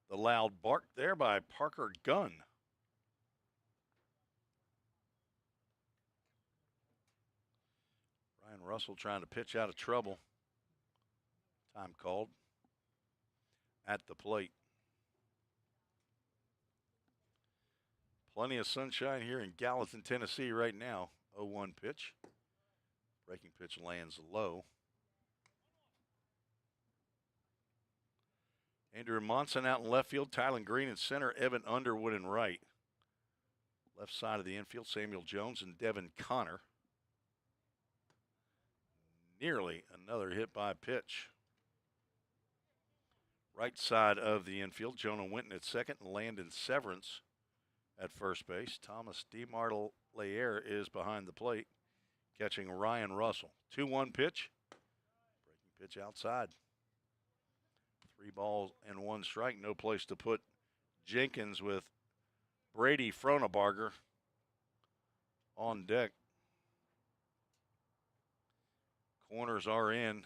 The loud bark there by Parker Gunn. Ryan Russell trying to pitch out of trouble. Time called at the plate. Plenty of sunshine here in Gallatin, Tennessee right now. 0-1 pitch. Breaking pitch lands low. Andrew Monson out in left field. Tylen Green in center. Evan Underwood in right. Left side of the infield, Samuel Jones and Devin Connor. Nearly another hit by pitch. Right side of the infield, Jonah Winton at second and Landon Severance at first base. Thomas DeMarteliere is behind the plate, catching Ryan Russell. 2-1 pitch. Breaking pitch outside. 3 balls and 1 strike. No place to put Jenkins with Brady Fronebarger on deck. Corners are in,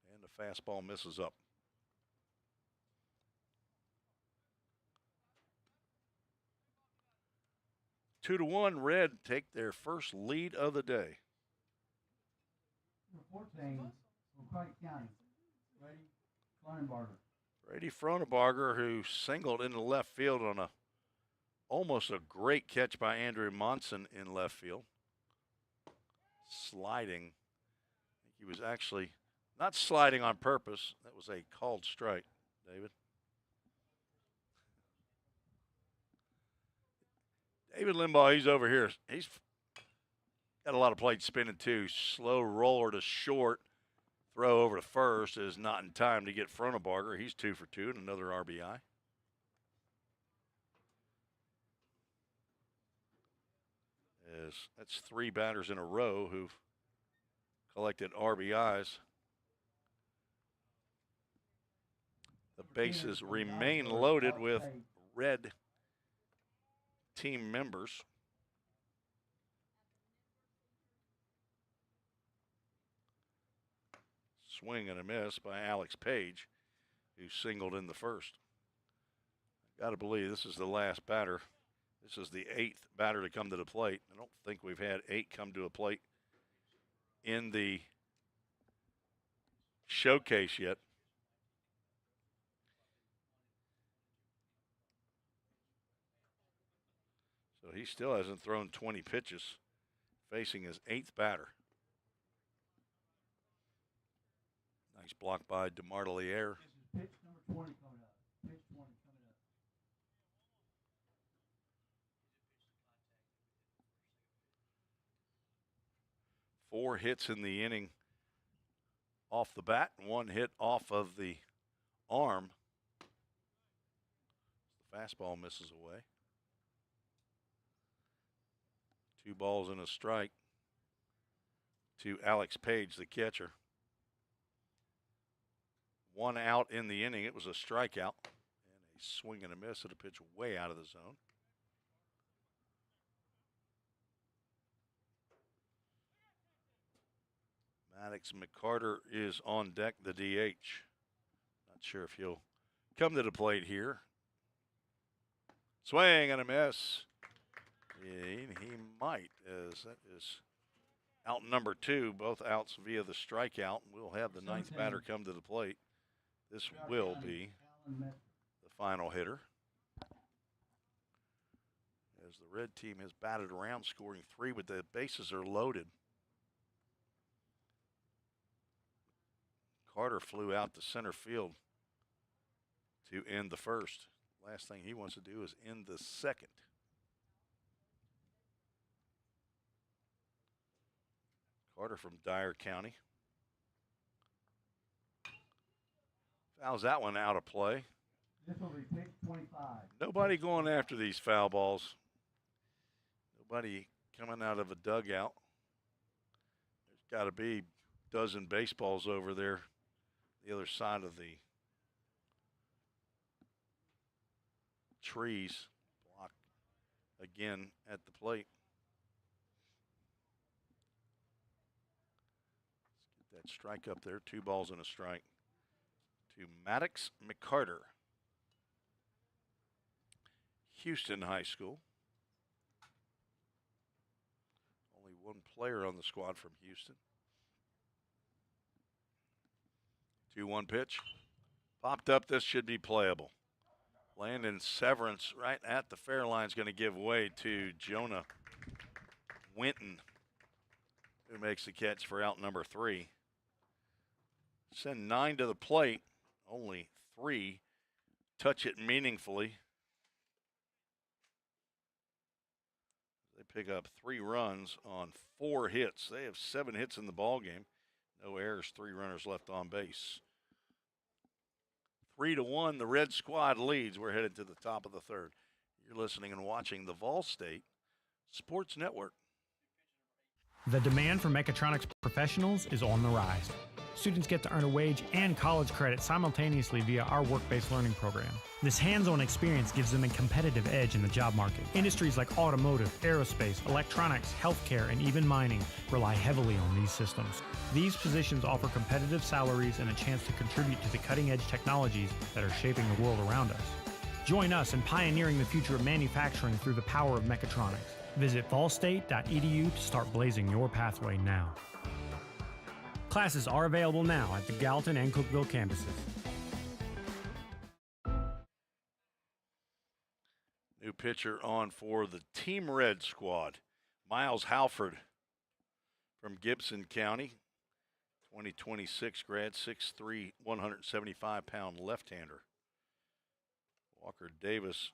and the fastball misses up. Two to one, Red take their first lead of the day. Number 14 from Creighton County, Brady Fronebarger. Brady Fronebarger, who singled into left field on almost a great catch by Andrew Monson in left field. Sliding. I think he was actually not sliding on purpose. That was a called strike, David. David Limbaugh, he's over here. He's got a lot of plate spinning too. Slow roller to short. Throw over to first is not in time to get Fronebarger. He's 2 for 2 and another RBI. That's 3 batters in a row who've collected RBIs. The bases remain loaded with Red team members. Swing and a miss by Alex Page, who singled in the first. Got to believe this is the last batter. This is the 8th batter to come to the plate. I don't think we've had 8 come to a plate in the showcase yet. So he still hasn't thrown 20 pitches, facing his 8th batter. Nice block by DeMartelier. Pitch number 20 coming up. Pitch 20 coming up. 4 hits in the inning off the bat, and 1 hit off of the arm. The fastball misses away. 2 balls and a strike to Alex Page, the catcher. 1 out in the inning. It was a strikeout and a swing and a miss at a pitch way out of the zone. Maddox McCarter is on deck, the DH. Not sure if he'll come to the plate here. Swing and a miss. Yeah, he might, as that is out number 2, both outs via the strikeout. We'll have the 9th batter come to the plate. This will be the final hitter, as the red team has batted around, scoring 3, but the bases are loaded. Carter flew out to center field to end the first. Last thing he wants to do is end the second. Carter from Dyer County. Fouls that one out of play. This will be pitch 25. Nobody going after these foul balls. Nobody coming out of a dugout. There's got to be a dozen baseballs over there, the other side of the trees. Block again at the plate. Let's get that strike up there. 2 balls and a strike to Maddox McCarter. Houston High School. Only 1 player on the squad from Houston. 2-1 pitch. Popped up. This should be playable. Landon Severance right at the fair line is going to give way to Jonah Winton, who makes the catch for out number 3. Send 9 to the plate. Only 3 touch it meaningfully. They pick up 3 runs on 4 hits. They have 7 hits in the ball game. No errors, 3 runners left on base. 3-1, the Red squad leads. We're headed to the top of the 3rd. You're listening and watching the Vol State Sports Network. The demand for mechatronics professionals is on the rise. Students get to earn a wage and college credit simultaneously via our work-based learning program. This hands-on experience gives them a competitive edge in the job market. Industries like automotive, aerospace, electronics, healthcare, and even mining rely heavily on these systems. These positions offer competitive salaries and a chance to contribute to the cutting-edge technologies that are shaping the world around us. Join us in pioneering the future of manufacturing through the power of mechatronics. Visit fallstate.edu to start blazing your pathway now. Classes are available now at the Gallatin and Cookeville campuses. New pitcher on for the Team Red squad, Miles Halford from Gibson County, 2026 grad, 6'3", 175-pound left-hander. Walker Davis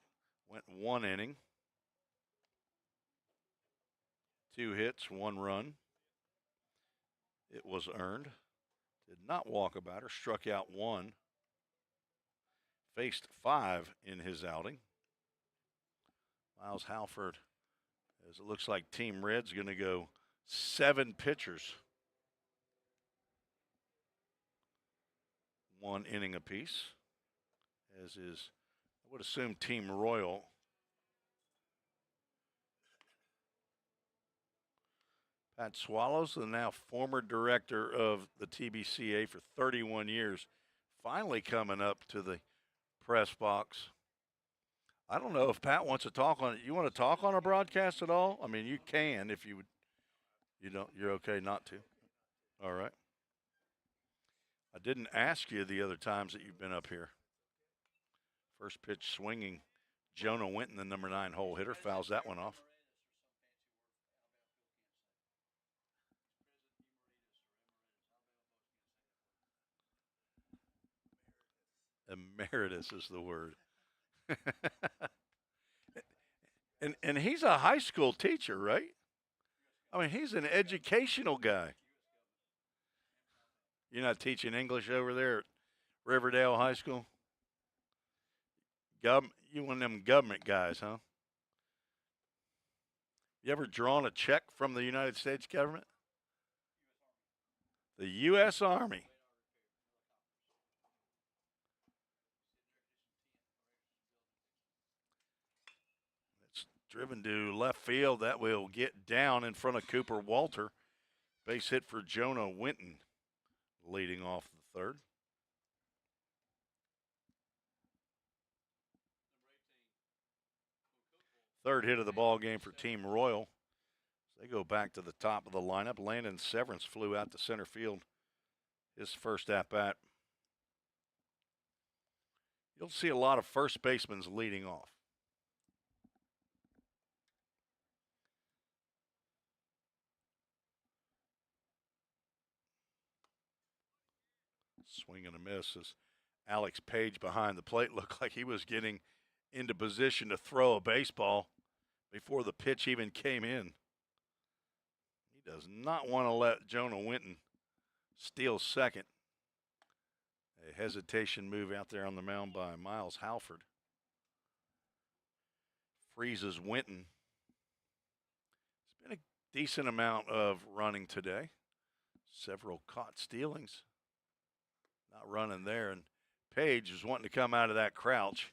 went 1 inning, 2 hits, 1 run. It was earned. Did not walk a batter, struck out 1. Faced 5 in his outing. Miles Halford, as it looks like Team Red's going to go 7 pitchers. 1 inning apiece, as is, I would assume, Team Royal. Pat Swallows, the now former director of the TBCA for 31 years, finally coming up to the press box. I don't know if Pat wants to talk on it. You want to talk on a broadcast at all? I mean, you can if you would. You don't. You're okay not to. All right. I didn't ask you the other times that you've been up here. First pitch swinging, Jonah Winton, the number 9 hole hitter, fouls that one off. Emeritus is the word. and he's a high school teacher, right? I mean, he's an educational guy. You're not teaching English over there at Riverdale High School? You one of them government guys, huh? You ever drawn a check from the United States government? The U.S. Army. It's driven to left field. That will get down in front of Cooper Walter. Base hit for Jonah Winton, leading off the third. Third hit of the ball game for Team Royal. They go back to the top of the lineup. Landon Severance flew out to center field. His first at-bat. You'll see a lot of first basemen leading off. Swing and a miss as Alex Page behind the plate looked like he was getting into position to throw a baseball before the pitch even came in. He does not want to let Jonah Winton steal second. A hesitation move out there on the mound by Miles Halford. Freezes Winton. It's been a decent amount of running today. Several caught stealings. Not running there, and Page is wanting to come out of that crouch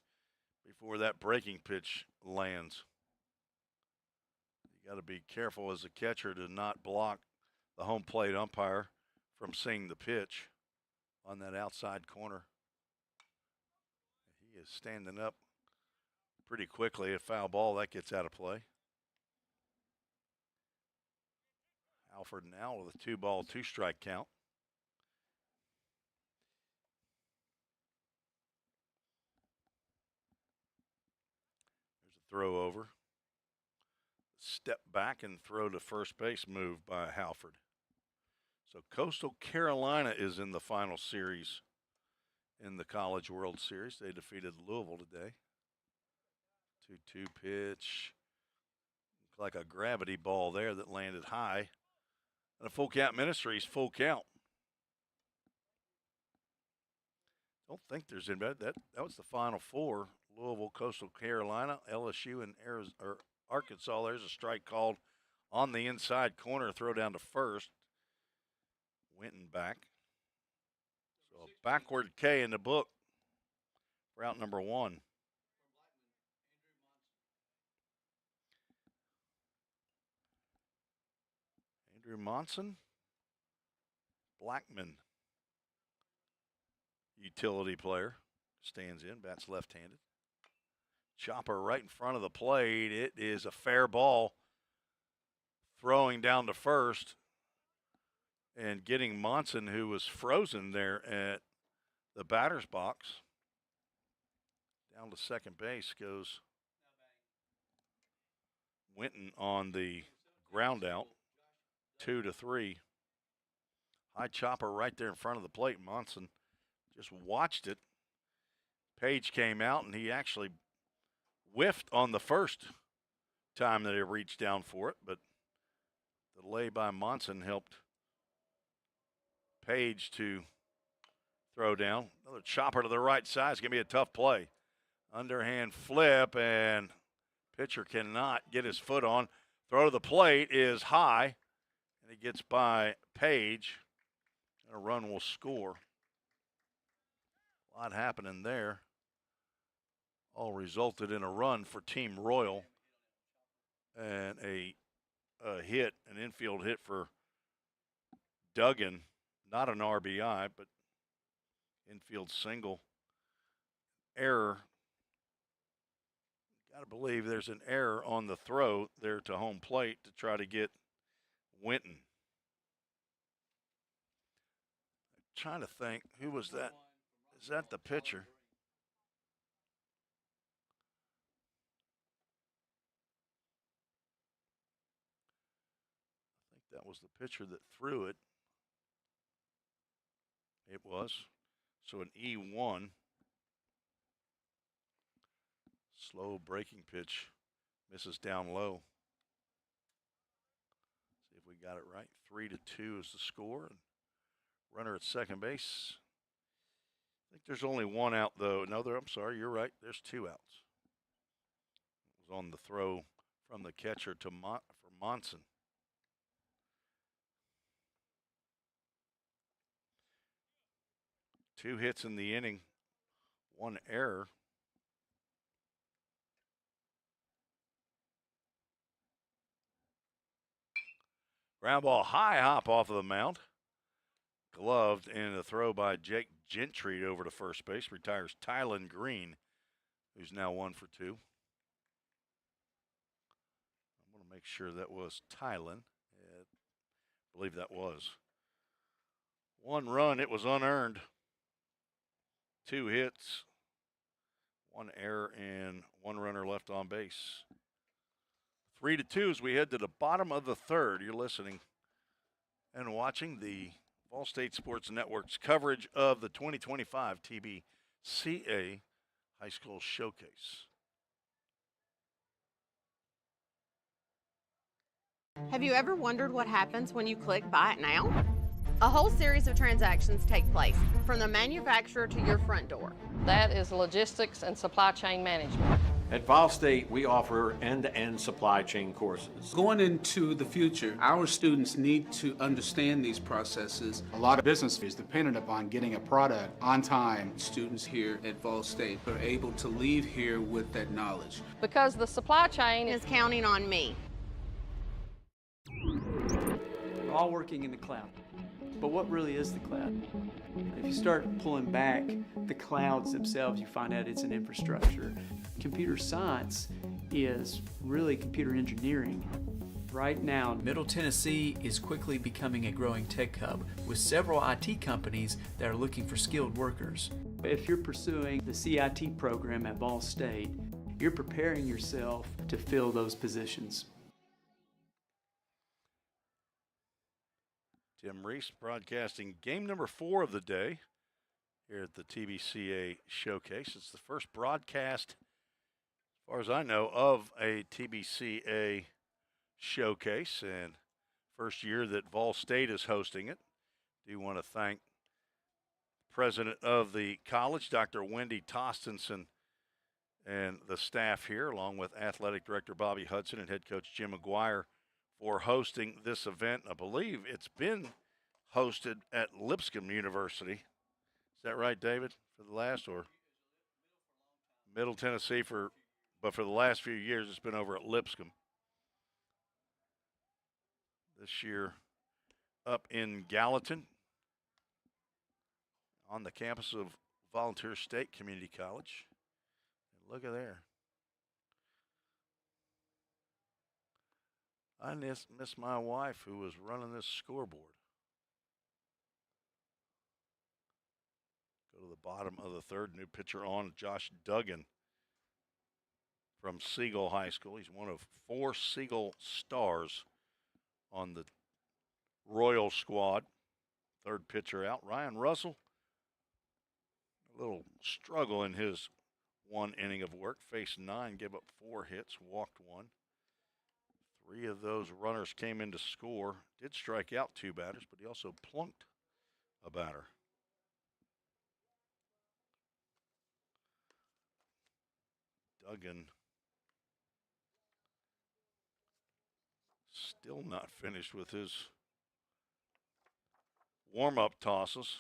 before that breaking pitch lands. You got to be careful as a catcher to not block the home plate umpire from seeing the pitch on that outside corner. He is standing up pretty quickly. A foul ball, that gets out of play. Halford now with a 2-ball, 2-strike count. Throw over. Step back and throw to first base move by Halford. So Coastal Carolina is in the final series in the College World Series. They defeated Louisville today. 2-2 pitch. Like a gravity ball there that landed high. And a full count Ministries, full count. Don't think there's anybody. That was the final 4. Louisville, Coastal Carolina, LSU, and Arkansas. There's a strike called on the inside corner. Throw down to first. Winton back. So a backward K in the book for out number 1. Andrew Monson, Blackman, utility player, stands in, bats left-handed. Chopper right in front of the plate. It is a fair ball, throwing down to first and getting Monson, who was frozen there at the batter's box. Down to second base goes Winton on the ground out, 2-3. High chopper right there in front of the plate. Monson just watched it. Page came out, and he actually whiffed on the first time that he reached down for it, but the lay by Monson helped Page to throw down. Another chopper to the right side. It's going to be a tough play. Underhand flip, and pitcher cannot get his foot on. Throw to the plate is high, and he gets by Page. And a run will score. A lot happening there. All resulted in a run for Team Royal and a hit, an infield hit for Duggan. Not an RBI, but infield single. Error. Got to believe there's an error on the throw there to home plate to try to get Winton. I'm trying to think, who was that? Is that the pitcher? I think that was the pitcher that threw it. It was. So an E1. Slow breaking pitch. Misses down low. See if we got it right. 3-2 is the score. And runner at second base. I think there's only one out, though. No, I'm sorry, you're right. There's 2 outs. It was on the throw from the catcher to for Monson. Two hits in the inning, 1 error. Ground ball, high hop off of the mound. Gloved, and a throw by Jake Gentry over to first base. Retires Tylen Green, who's now 1 for 2. I'm going to make sure that was Tylen. I believe that was. 1 run, it was unearned. 2 hits, 1 error, and 1 runner left on base. 3-2 as we head to the bottom of the third. You're listening and watching the Ball State Sports Network's coverage of the 2025 TBCA High School Showcase. Have you ever wondered what happens when you click Buy It Now? A whole series of transactions take place, from the manufacturer to your front door. That is logistics and supply chain management. At Vol State, we offer end-to-end supply chain courses. Going into the future, our students need to understand these processes. A lot of business is dependent upon getting a product on time. Students here at Vol State are able to leave here with that knowledge. Because the supply chain is counting on me. We're all working in the cloud. But what really is the cloud? If you start pulling back the clouds themselves, you find out it's an infrastructure. Computer science is really computer engineering. Right now, Middle Tennessee is quickly becoming a growing tech hub with several IT companies that are looking for skilled workers. if you're pursuing the CIT program at Ball State, you're preparing yourself to fill those positions. Tim Reese broadcasting game number 4 of the day here at the TBCA Showcase. It's the first broadcast, as far as I know, of a TBCA Showcase, and first year that Vol State is hosting it. Do want to thank president of the college, Dr. Wendy Tostenson, and the staff here, along with athletic director Bobby Hudson and head coach Jim McGuire, for hosting this event. I believe it's been hosted at Lipscomb University Is that right, David, for the last, or Middle Tennessee but for the last few years it's been over at Lipscomb. This year up in Gallatin on the campus of Volunteer State Community College. And look at there. I miss my wife who was running this scoreboard. Go to the bottom of the third. New pitcher on, Josh Duggan from Siegel High School. He's one of 4 Siegel stars on the Royal squad. Third pitcher out. Ryan Russell, a little struggle in his 1 inning of work. Faced 9, gave up 4 hits, walked 1. 3 of those runners came in to score. Did strike out 2 batters, but he also plunked a batter. Duggan still not finished with his warm-up tosses.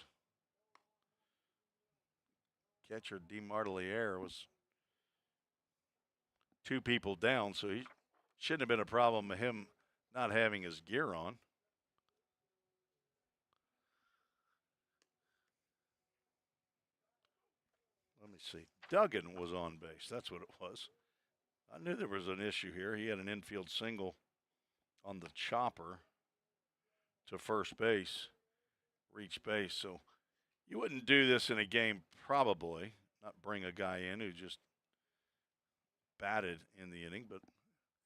Catcher DeMarteliere was 2 people down, so he shouldn't have been a problem of him not having his gear on. Let me see. Duggan was on base. That's what it was. I knew there was an issue here. He had an infield single on the chopper to first base, reach base. So you wouldn't do this in a game, probably, not bring a guy in who just batted in the inning, but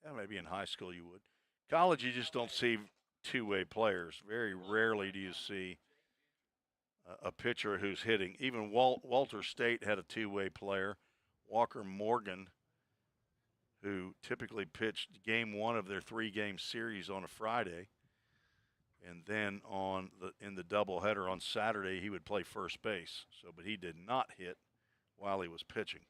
yeah, maybe in high school you would. College, you just don't see two-way players. Very rarely do you see a pitcher who's hitting. Even Walter State had a two-way player, Walker Morgan, who typically pitched game 1 of their 3-game series on a Friday. And then in the doubleheader on Saturday, he would play first base. But he did not hit while he was pitching.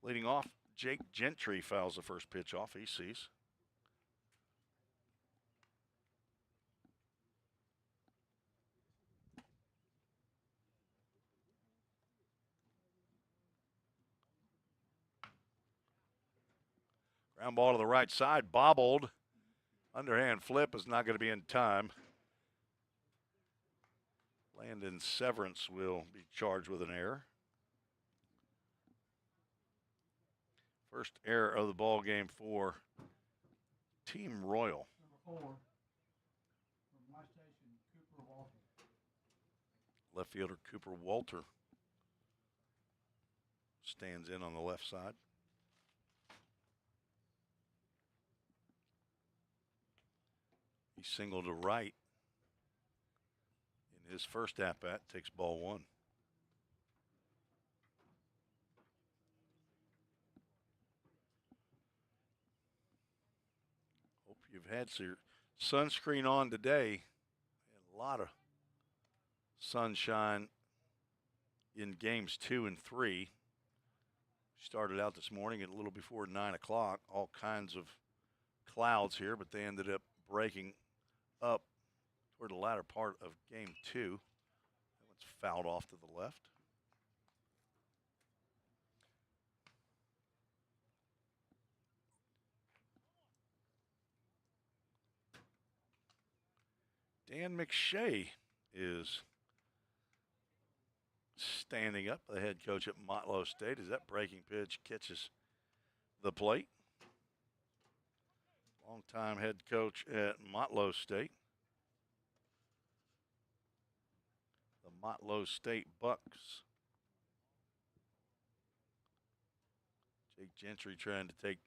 Leading off, Jake Gentry fouls the first pitch off. He sees. Ground ball to the right side, bobbled. Underhand flip is not going to be in time. Landon Severance will be charged with an error. First error of the ball game for Team Royal. Number 4, from my station, Cooper Walter. Left fielder Cooper Walter stands in on the left side. He singled to right in his first at-bat, takes ball 1. Hope you've had your sunscreen on today. A lot of sunshine in games 2 and 3. Started out this morning at a little before 9 o'clock. All kinds of clouds here, but they ended up breaking up toward the latter part of game 2. That one's fouled off to the left. Dan McShay is standing up, the head coach at Motlow State, as that breaking pitch catches the plate. Longtime head coach at Motlow State. The Motlow State Bucks. Jake Gentry trying to take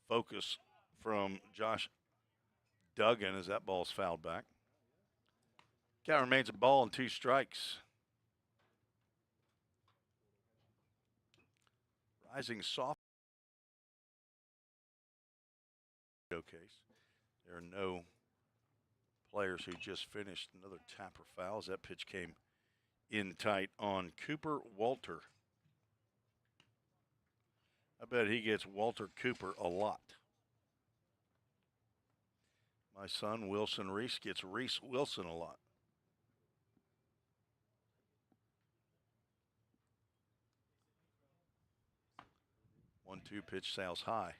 focus from Josh Duggan as that ball's fouled back. Count remains a ball and 2 strikes. Rising soft showcase. There are no players who just finished. Another tapper foul as that pitch came in tight on Cooper Walter. I bet he gets Walter Cooper a lot. My son Wilson Reese gets Reese Wilson a lot. 1-2 pitch sails high.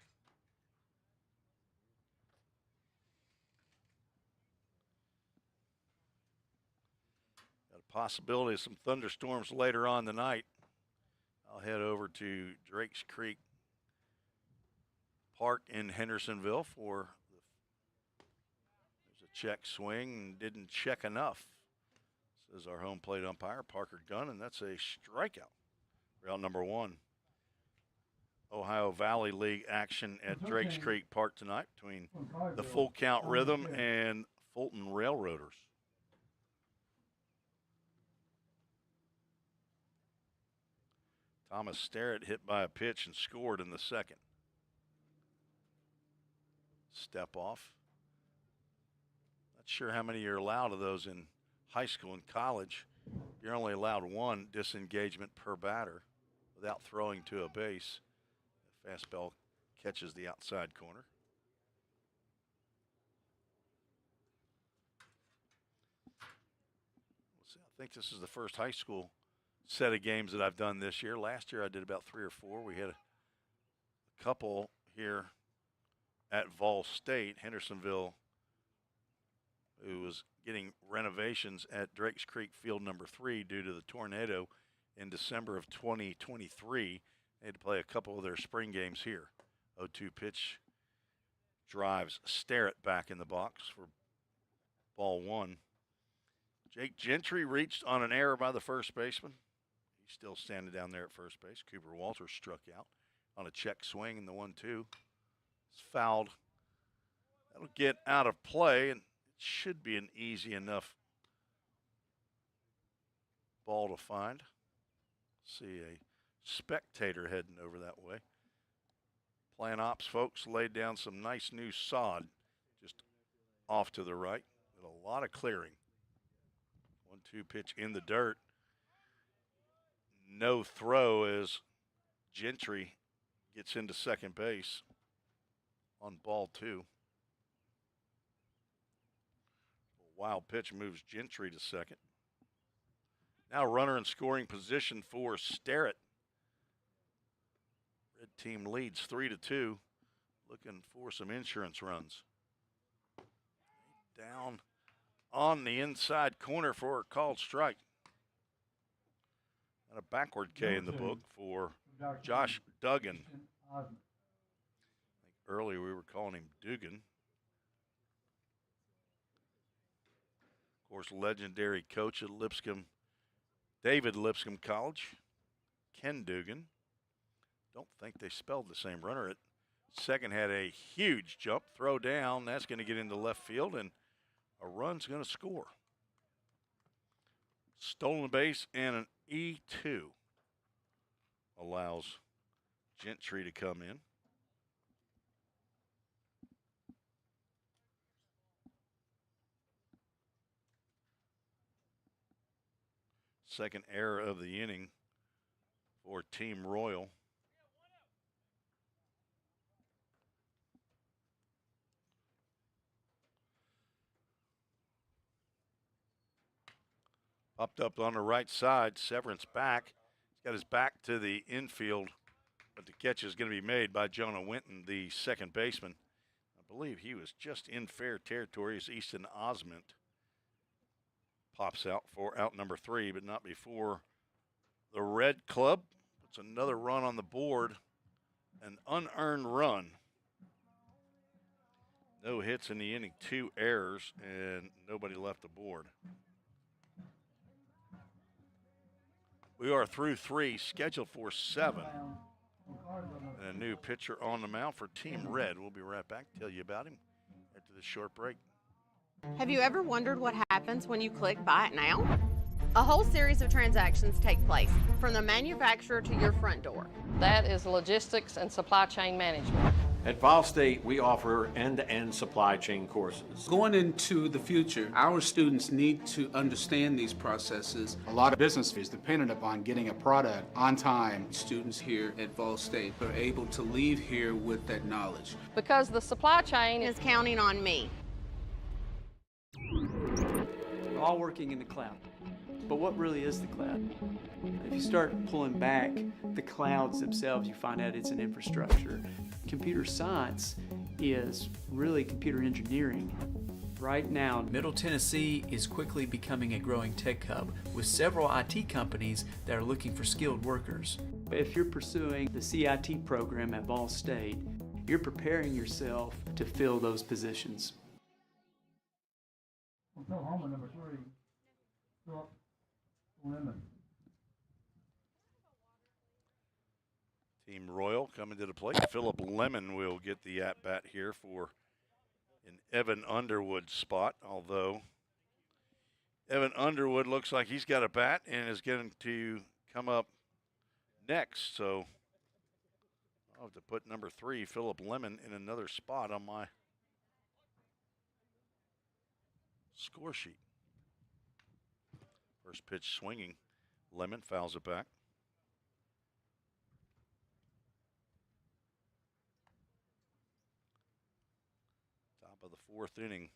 Got a possibility of some thunderstorms later on tonight. I'll head over to Drakes Creek Park in Hendersonville for there's a check swing and didn't check enough, says our home plate umpire, Parker Gunn, and that's a strikeout. Route number 1. Ohio Valley League action at Drakes Creek Park tonight between the Full Count Rhythm and Fulton Railroaders. Thomas Starrett hit by a pitch and scored in the second. Step off. Not sure how many you're allowed of those in high school and college. You're only allowed 1 disengagement per batter without throwing to a base. The fastball catches the outside corner. Let's see, I think this is the first high school set of games that I've done this year. Last year I did about 3 or 4. We had a couple here at Vol State. Hendersonville, who was getting renovations at Drakes Creek Field number 3 due to the tornado in December of 2023. They had to play a couple of their spring games here. 0-2 pitch drives Starrett back in the box for ball 1. Jake Gentry reached on an error by the first baseman. He's still standing down there at first base. Cooper Walters struck out on a check swing in the 1-2. It's fouled. That'll get out of play, and it should be an easy enough ball to find. See a spectator heading over that way. Plant ops folks laid down some nice new sod just off to the right. Did a lot of clearing. 1-2 pitch in the dirt. No throw as Gentry gets into second base on ball 2. A wild pitch moves Gentry to second. Now runner in scoring position for Starrett. Red team leads 3-2. Looking for some insurance runs. Down on the inside corner for a called strike. And a backward K in the book for Josh Duggan. I think earlier we were calling him Dugan. Of course, legendary coach at Lipscomb, David Lipscomb College, Ken Dugan. Don't think they spelled the same. Runner at second had a huge jump, throw down. That's going to get into left field, and a run's going to score. Stolen base and an E2 allows Gentry to come in. Second error of the inning for Team Royal. Popped up on the right side. Severance back. He's got his back to the infield, but the catch is going to be made by Jonah Winton, the second baseman. I believe he was just in fair territory as Easton Osment pops out for out number 3, but not before the Red Club puts another run on the board, an unearned run. No hits in the inning, 2 errors, and nobody left the board. We are through 3, scheduled for 7. And a new pitcher on the mound for Team Red. We'll be right back, tell you about him after this short break. Have you ever wondered what happens when you click Buy It Now? A whole series of transactions take place, from the manufacturer to your front door. That is logistics and supply chain management. At Vol State, we offer end-to-end supply chain courses. Going into the future, our students need to understand these processes. A lot of business is dependent upon getting a product on time. Students here at Vol State are able to leave here with that knowledge. Because the supply chain is counting on me. all working in the cloud. But what really is the cloud? If you start pulling back the clouds themselves, you find out it's an infrastructure. Computer science is really computer engineering. Right now, Middle Tennessee is quickly becoming a growing tech hub with several IT companies that are looking for skilled workers. if you're pursuing the CIT program at Ball State, you're preparing yourself to fill those positions. Oklahoma number 3, Philip Lemon. Team Royal coming to the plate. Philip Lemon will get the at-bat here for an Evan Underwood spot, although Evan Underwood looks like he's got a bat and is going to come up next. So I'll have to put number 3, Philip Lemon, in another spot on my score sheet. First pitch swinging. Lemon fouls it back. Top of the 4th inning.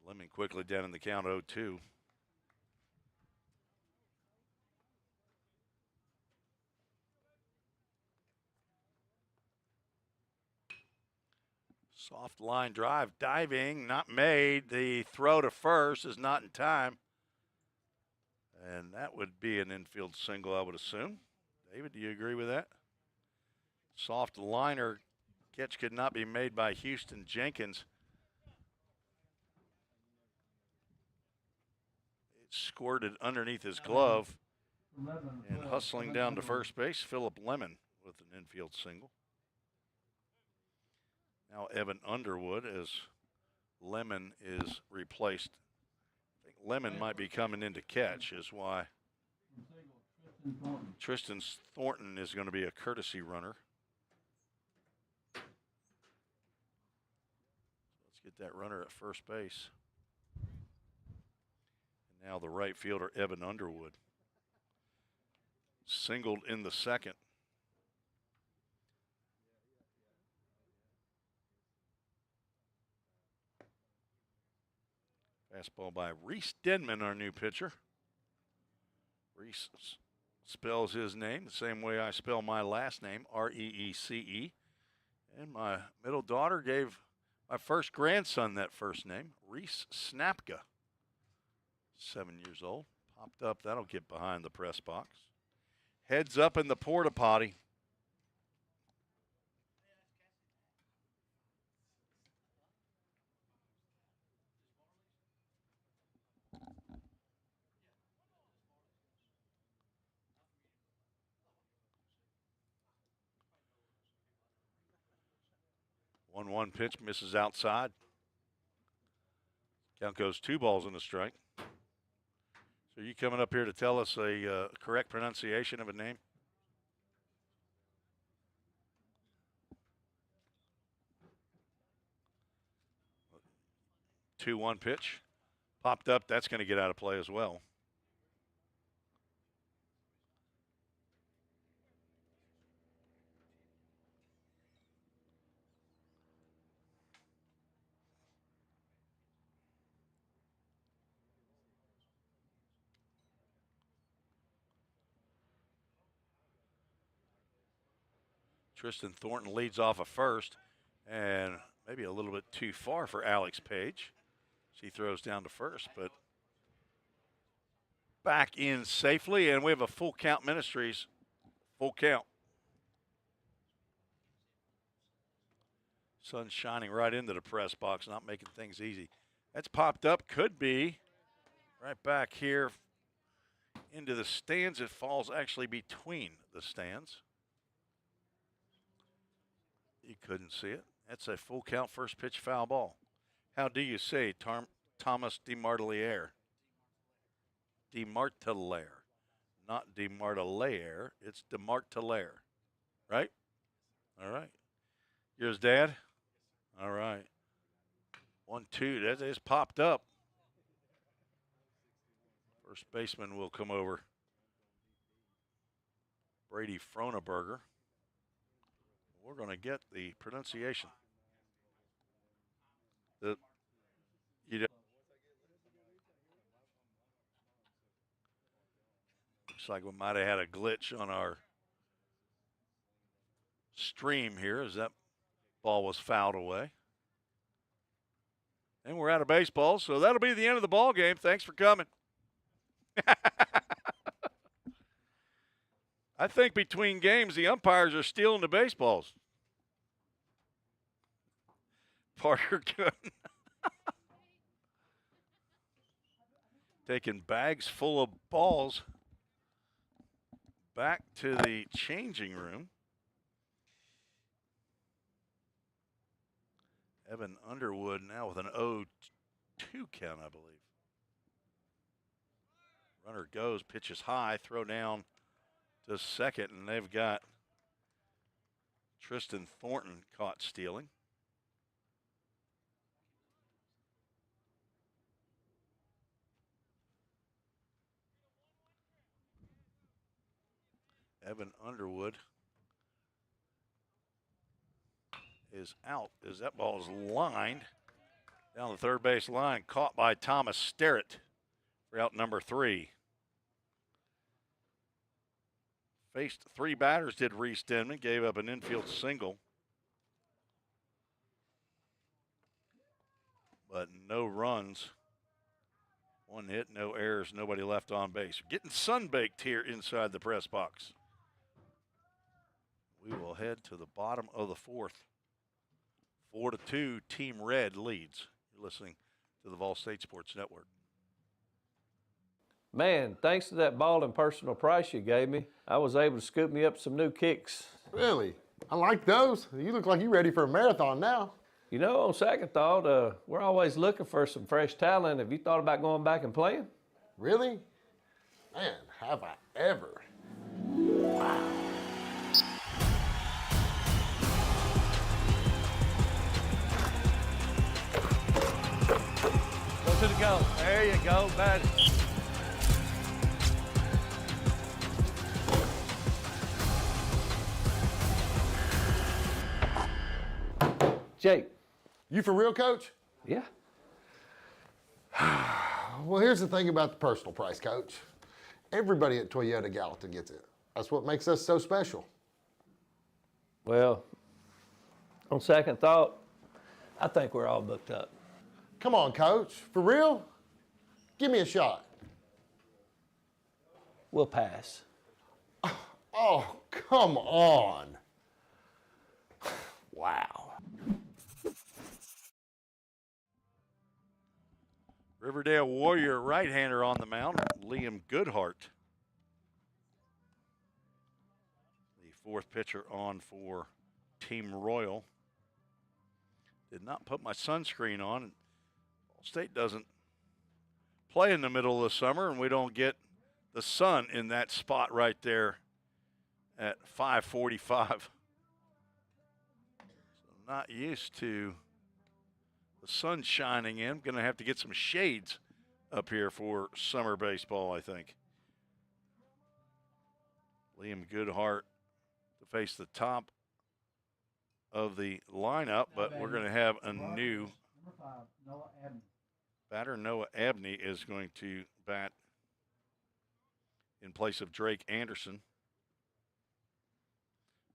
Lemon quickly down in the count, 0-2. Soft line drive, diving, not made. The throw to first is not in time. And that would be an infield single, I would assume. David, do you agree with that? Soft liner catch could not be made by Houston Jenkins. It squirted underneath his glove. And hustling down to first base, Philip Lemon with an infield single. Now Evan Underwood as Lemon is replaced. I think Lemon might be coming in to catch is why Tristan Thornton is going to be a courtesy runner. Let's get that runner at first base. And now the right fielder, Evan Underwood. Singled in the second. Fastball by Reese Denman, our new pitcher. Reese spells his name the same way I spell my last name, R-E-E-C-E. And my middle daughter gave my first grandson that first name, Reese Snapka. 7 years old. Popped up, that'll get behind the press box. Heads up in the porta potty. One pitch, misses outside. Count goes 2 balls and a strike. So you coming up here to tell us a correct pronunciation of a name? Two-one pitch. Popped up, that's going to get out of play as well. Tristan Thornton leads off of first, and maybe a little bit too far for Alex Page. She throws down to first, but back in safely, and we have a full count Ministries. Full count. Sun shining right into the press box, not making things easy. That's popped up, could be right back here into the stands. It falls actually between the stands. You couldn't see it. That's a full count first pitch foul ball. How do you say Thomas DeMarteliere? DeMarteliere, not DeMarteliere. It's DeMarteliere, right? All right. Yours, Dad? All right. 1-2. That is popped up. First baseman will come over. Brady Froneberger. We're going to get the pronunciation. Looks like we might have had a glitch on our stream here as that ball was fouled away. And we're out of baseball, so that'll be the end of the ball game. Thanks for coming. I think between games, the umpires are stealing the baseballs. Parker Gunn. Taking bags full of balls back to the changing room. Evan Underwood now with an 0-2 count, I believe. Runner goes, pitches high, throw down to second, and they've got Tristan Thornton caught stealing. Evan Underwood is out as that ball is lined down the third base line, caught by Thomas Sterrett for out number 3. Faced 3 batters, did Reese Denman, gave up an infield single. But no runs. 1 hit, no errors, nobody left on base. Getting sunbaked here inside the press box. We will head to the bottom of the 4th. 4-2, Team Red leads. You're listening to the Vol State Sports Network. Man, thanks to that ball and personal price you gave me, I was able to scoop me up some new kicks. Really? I like those. You look like you're ready for a marathon now. You know, on second thought, we're always looking for some fresh talent. Have you thought about going back and playing? Really? Man, have I ever. Wow. Go to the goal. There you go, bat it. Jake. You for real, Coach? Yeah. Well, here's the thing about the personal price, Coach. Everybody at Toyota Gallatin gets it. That's what makes us so special. Well, on second thought, I think we're all booked up. Come on, Coach. For real? Give me a shot. We'll pass. Oh, come on. Wow. Riverdale Warrior right-hander on the mound, Liam Goodhart. The 4th pitcher on for Team Royal. Did not put my sunscreen on. Ball State doesn't play in the middle of the summer, and we don't get the sun in that spot right there at 5:45. So not used to the sun shining in. Going to have to get some shades up here for summer baseball, I think. Liam Goodhart to face the top of the lineup, but we're going to have a new batter. Noah Abney is going to bat in place of Drake Anderson.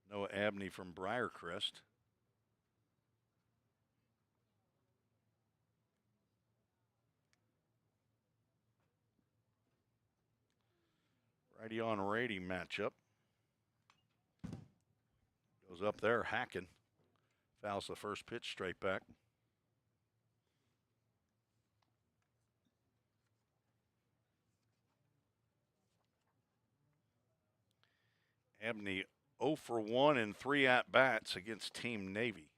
Noah Abney from Briarcrest. Righty on righty matchup. Goes up there, hacking. Fouls the first pitch straight back. Abney 0 for 1 in 3 at-bats against Team Navy.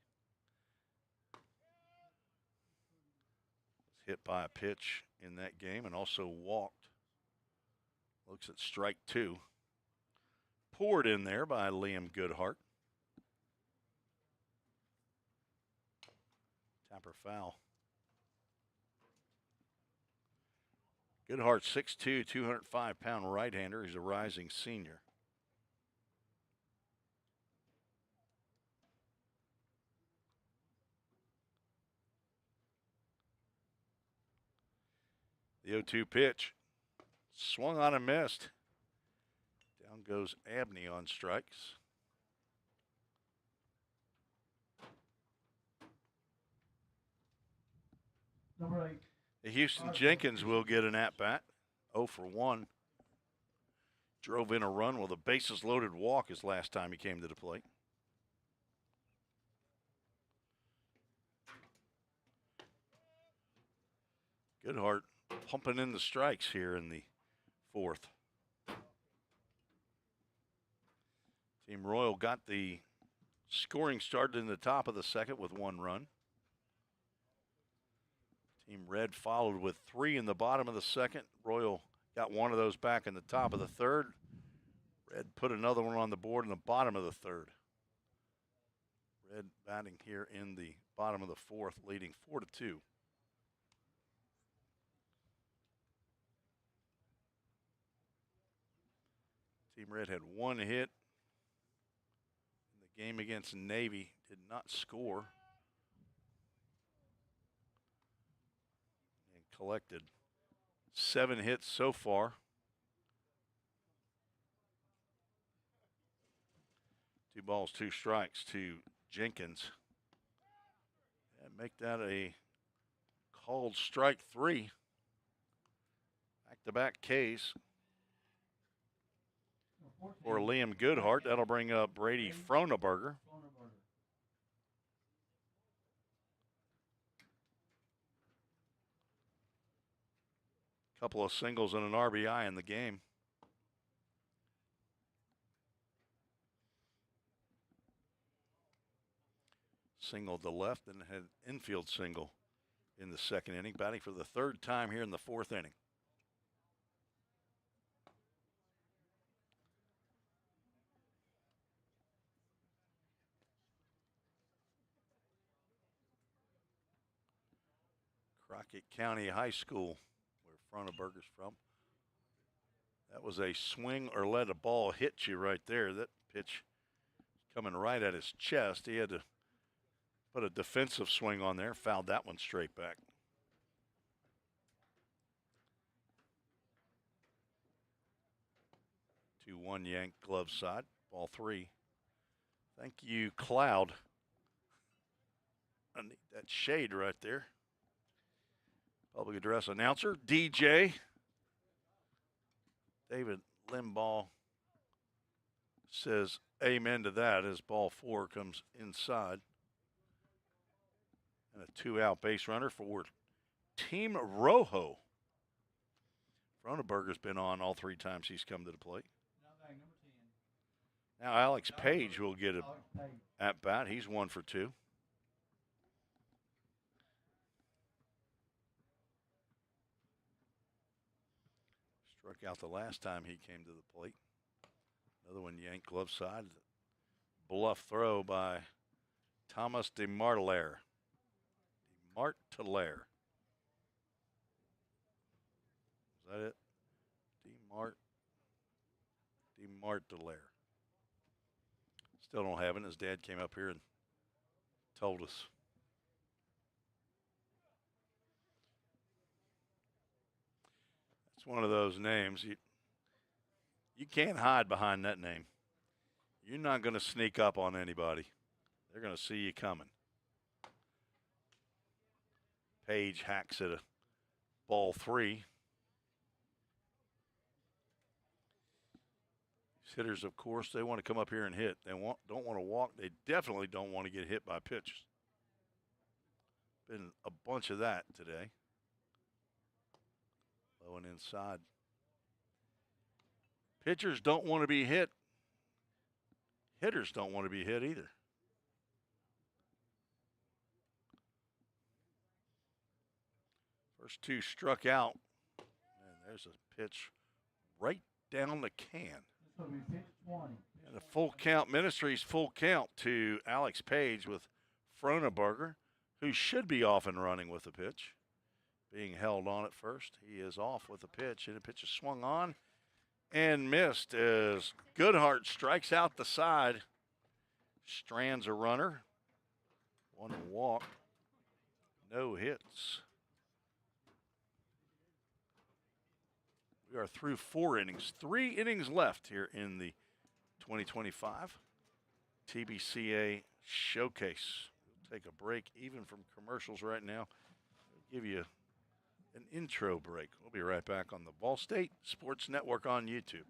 Was hit by a pitch in that game and also walked. Looks at strike 2. Poured in there by Liam Goodhart. Tapper foul. Goodhart, 6'2", 205-pound right-hander. He's a rising senior. The 0-2 pitch. Swung on and missed. Down goes Abney on strikes. Number 8. The Houston Jenkins will get an at-bat. 0 for 1. Drove in a run with a bases-loaded walk his last time he came to the plate. Goodhart pumping in the strikes here in the 4th. Team Royal got the scoring started in the top of the 2nd with 1 run. Team Red followed with 3 in the bottom of the 2nd. Royal got 1 of those back in the top of the 3rd. Red put another one on the board in the bottom of the 3rd. Red batting here in the bottom of the 4th, leading 4-2. Team Red had 1 hit in the game against Navy, did not score, and collected 7 hits so far. 2 balls, 2 strikes to Jenkins. And make that a called strike 3. Back-to-back Ks for Liam Goodhart. That'll bring up Brady Froneberger. Couple of singles and an RBI in the game. Single to left and had infield single in the 2nd inning, batting for the 3rd time here in the 4th inning. Crockett County High School, where Froneberger's from. That was a swing or let a ball hit you right there. That pitch coming right at his chest. He had to put a defensive swing on there, fouled that one straight back. Two 1 yank glove side, ball 3. Thank you, Cloud. I need that shade right there. Public address announcer, DJ. David Limbaugh says amen to that as ball 4 comes inside. And a 2-out base runner for Team Rojo. Froneberger's been on all 3 times he's come to the plate. Now Alex Page will get an at-bat. He's 1 for 2. Struck out the last time he came to the plate. Another one yanked glove side. Bluff throw by Thomas DeMartelaire. DeMartelaire. Is that it? DeMartelaire. Still don't have it. His dad came up here and told us. It's one of those names. You can't hide behind that name. You're not going to sneak up on anybody. They're going to see you coming. Page hacks at a ball 3. These hitters, of course, they want to come up here and hit. They don't want to walk. They definitely don't want to get hit by pitches. Been a bunch of that today. Low and inside. Pitchers don't want to be hit. Hitters don't want to be hit either. First 2 struck out. And there's a pitch right down the can. And a full count, Ministries full count to Alex Page with Froneberger, who should be off and running with the pitch. Being held on at first. He is off with the pitch, and the pitch is swung on and missed as Goodhart strikes out the side. Strands a runner. 1 walk. No hits. We are through 4 innings. 3 innings left here in the 2025 TBCA Showcase. We'll take a break even from commercials right now. We'll give you an intro break. We'll be right back on the Ball State Sports Network on YouTube.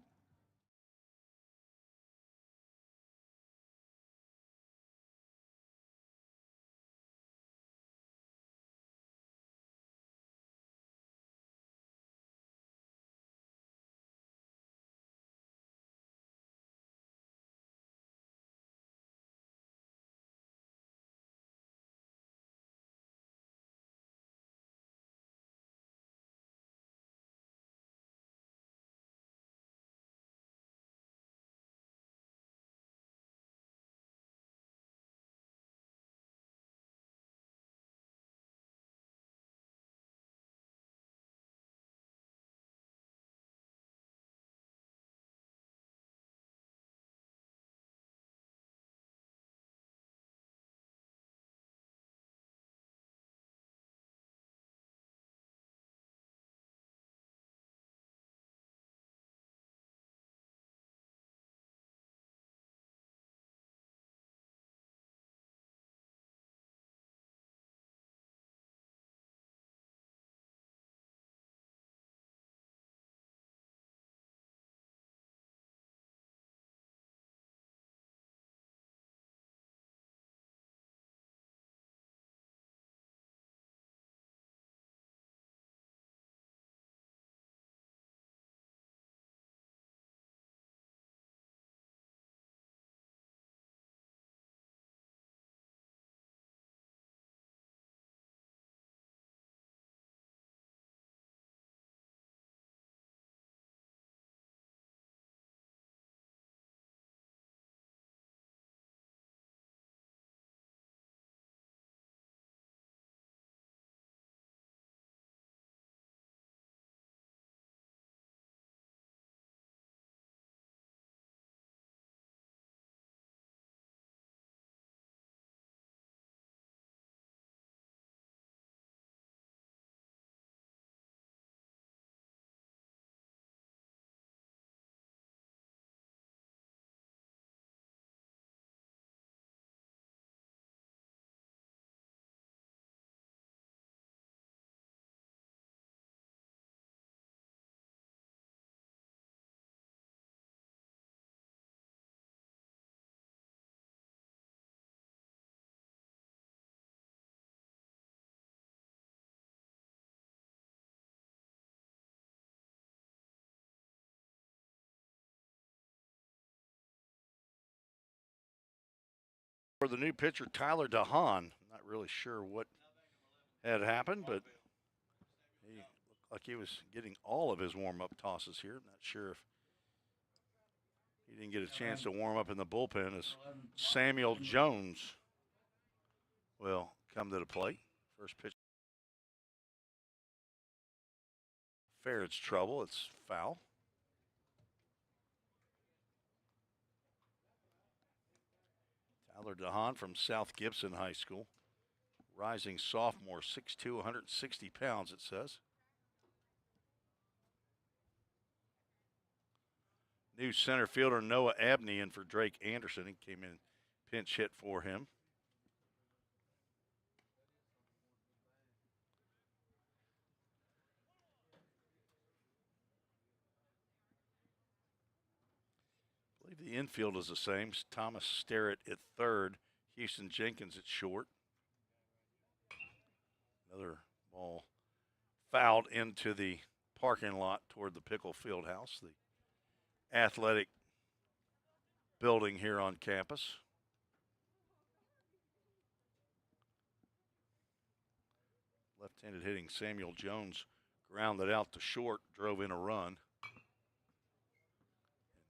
For the new pitcher, Tyler DeHaan. Not really sure what had happened, but he looked like he was getting all of his warm-up tosses here. Not sure if he didn't get a chance to warm up in the bullpen as Samuel Jones will come to the plate. First pitch. Fair, it's trouble. It's foul. Tyler DeHaan from South Gibson High School. Rising sophomore, 6'2", 160 pounds, it says. New center fielder Noah Abney in for Drake Anderson. He came in pinch hit for him. I believe the infield is the same. Thomas Sterrett at third. Houston Jenkins at short. Another ball fouled into the parking lot toward the Pickle Fieldhouse, the athletic building here on campus. Left-handed hitting Samuel Jones grounded out to short, drove in a run.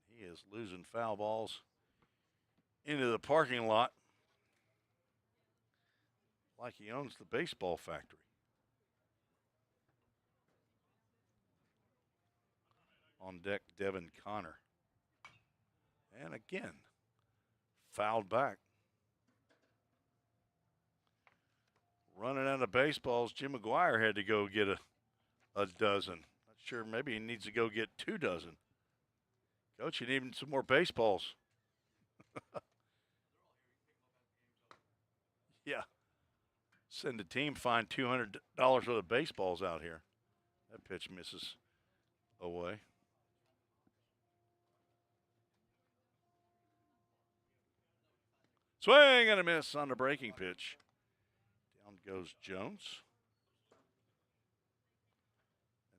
And he is losing foul balls into the parking lot like he owns the baseball factory. On deck, Devin Connor. And again, fouled back. Running out of baseballs, Jim McGuire had to go get a dozen. Not sure maybe he needs to go get 2 dozen. Coach, you need some more baseballs. Yeah. Send the team, find $200 worth of baseballs out here. That pitch misses away. Swing and a miss on the breaking pitch. Down goes Jones.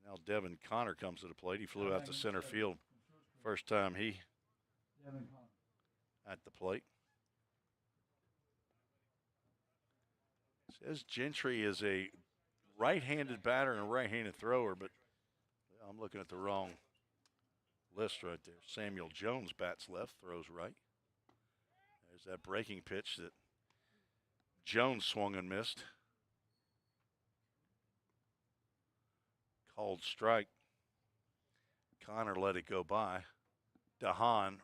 And now Devin Connor comes to the plate. He flew out to center field. First time he at the plate. Says Gentry is a right-handed batter and a right-handed thrower, but I'm looking at the wrong list right there. Samuel Jones bats left, throws right. There's that breaking pitch that Jones swung and missed. Called strike. Connor let it go by. DeHaan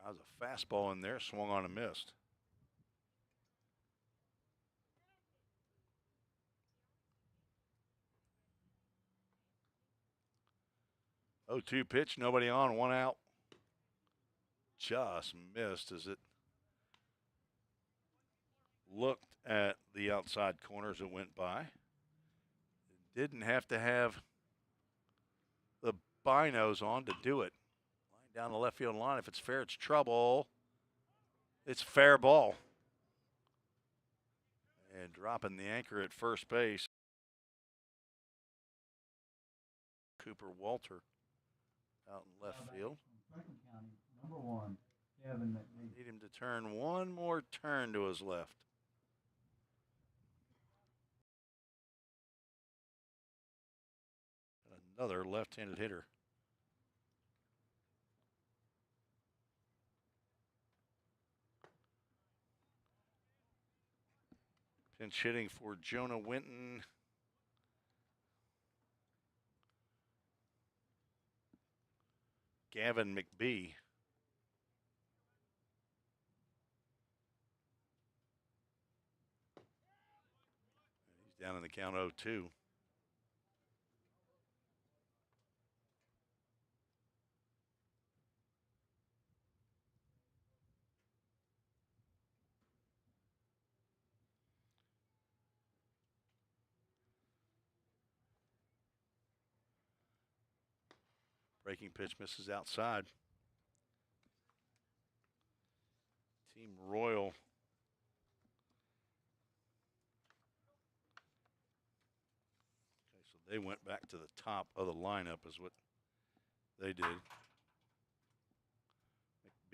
drives a fastball in there, swung on and missed. Oh, 2 pitch, nobody on, 1 out. Just missed as it looked at the outside corner as it went by. It didn't have to have the binos on to do it. Line down the left field line. If it's fair, it's trouble. It's fair ball. And dropping the anchor at first base, Cooper Walter out in left field. Number 1, Kevin McBee. Need him to turn one more turn to his left. Another left-handed hitter. Pinch hitting for Jonah Winton. Gavin McBee. He's down in the count 0-2. Breaking pitch misses outside. Team Royal. Okay, so they went back to the top of the lineup is what they did.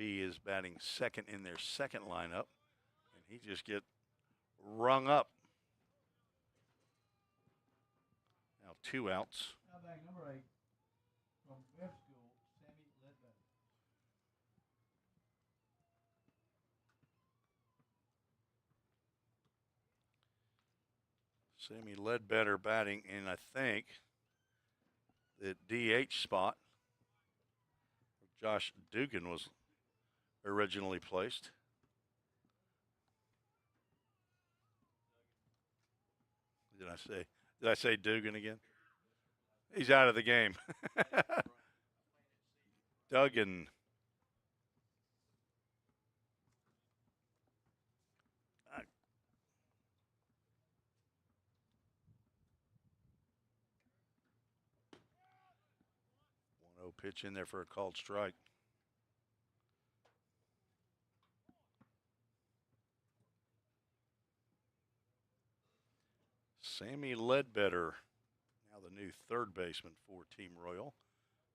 McBee is batting second in their second lineup, and he just get rung up. Now 2 outs. Now back number 8 from Webb School, Sammy Ledbetter. Sammy Ledbetter batting in, I think, the DH spot. Josh Dugan was originally placed. Did I say Dugan again? He's out of the game. Duggan. Pitch in there for a called strike. Sammy Ledbetter, now the new third baseman for Team Royal.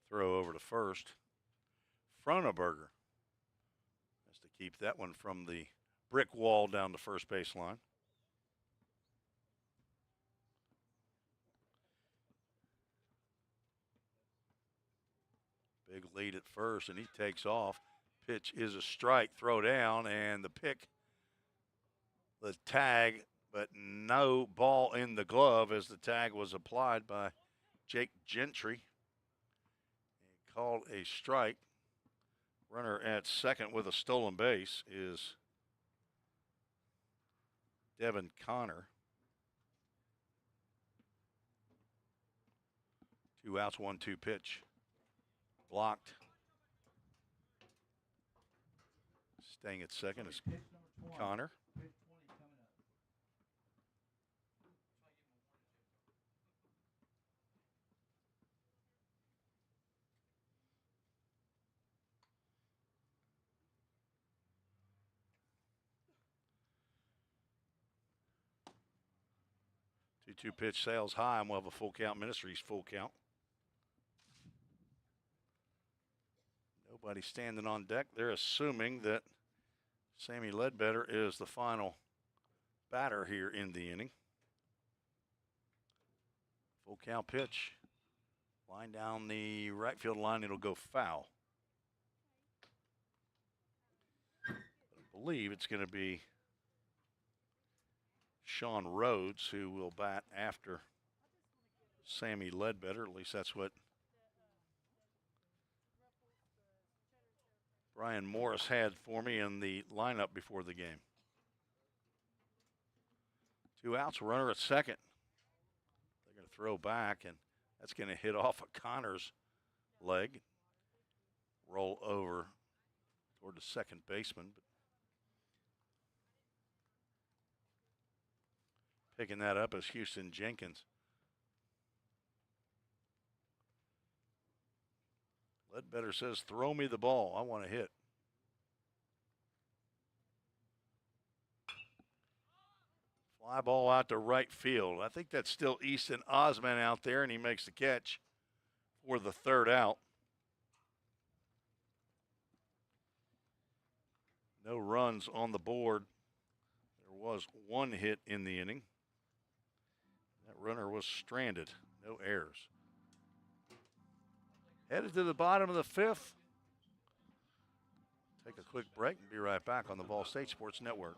Throw over to first. Froneberger has to keep that one from the brick wall down the first baseline. Big lead at first, and he takes off. Pitch is a strike, throw down, and the pick, the tag, but no ball in the glove as the tag was applied by Jake Gentry. He called a strike. Runner at second with a stolen base is Devin Connor. 2 outs, 1-2 pitch. Blocked. Staying at second is Connor. Pitch 20 coming up. 2-2 pitch, sails high, and we'll have a full count. Ministries full count. Nobody standing on deck. They're assuming that Sammy Ledbetter is the final batter here in the inning. Full count pitch. Line down the right field line, it'll go foul. I believe it's going to be Sean Rhodes who will bat after Sammy Ledbetter. At least that's what Brian Morris had for me in the lineup before the game. 2 outs, runner at second. They're going to throw back, and that's going to hit off of Connor's leg. Roll over toward the second baseman. But picking that up is Houston Jenkins. Ledbetter says, throw me the ball. I want to hit. Fly ball out to right field. I think that's still Easton Osman out there, and he makes the catch for the third out. No runs on the board. There was 1 hit in the inning. That runner was stranded. No errors. Headed to the bottom of the 5th. Take a quick break and be right back on the Ball State Sports Network.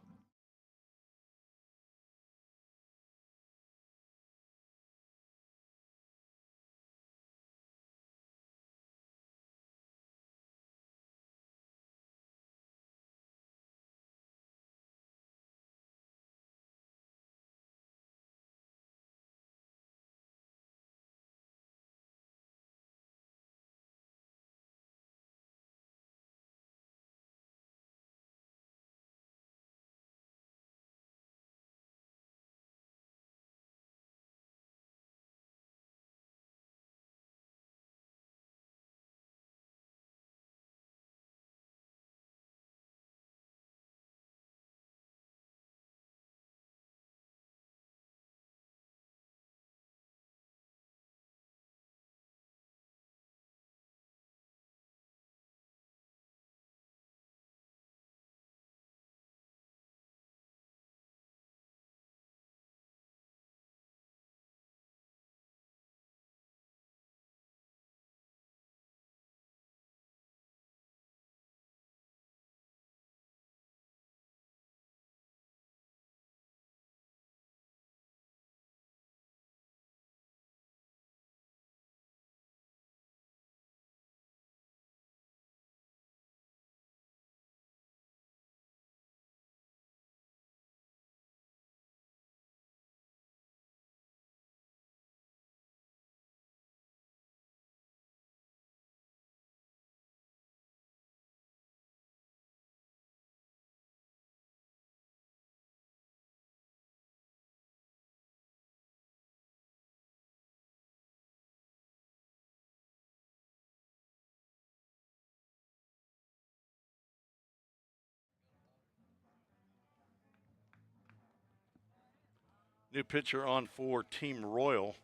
New pitcher on for Team Royal,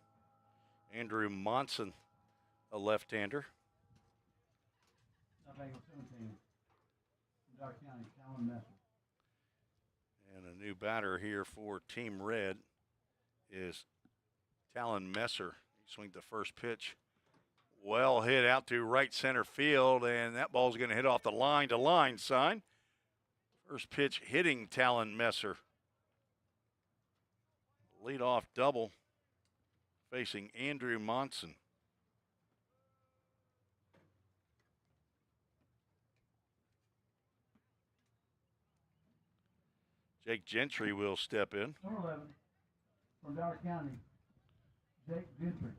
Andrew Monson, a left-hander. South Bagel 17. From Dark County, Talon Messer. And a new batter here for Team Red is Talon Messer. He swings the first pitch. Well hit out to right center field, and that ball's going to hit off the line-to-line sign. First pitch hitting Talon Messer. Leadoff double facing Andrew Monson. Jake Gentry will step in. Number 11. From Dallas County, Jake Gentry.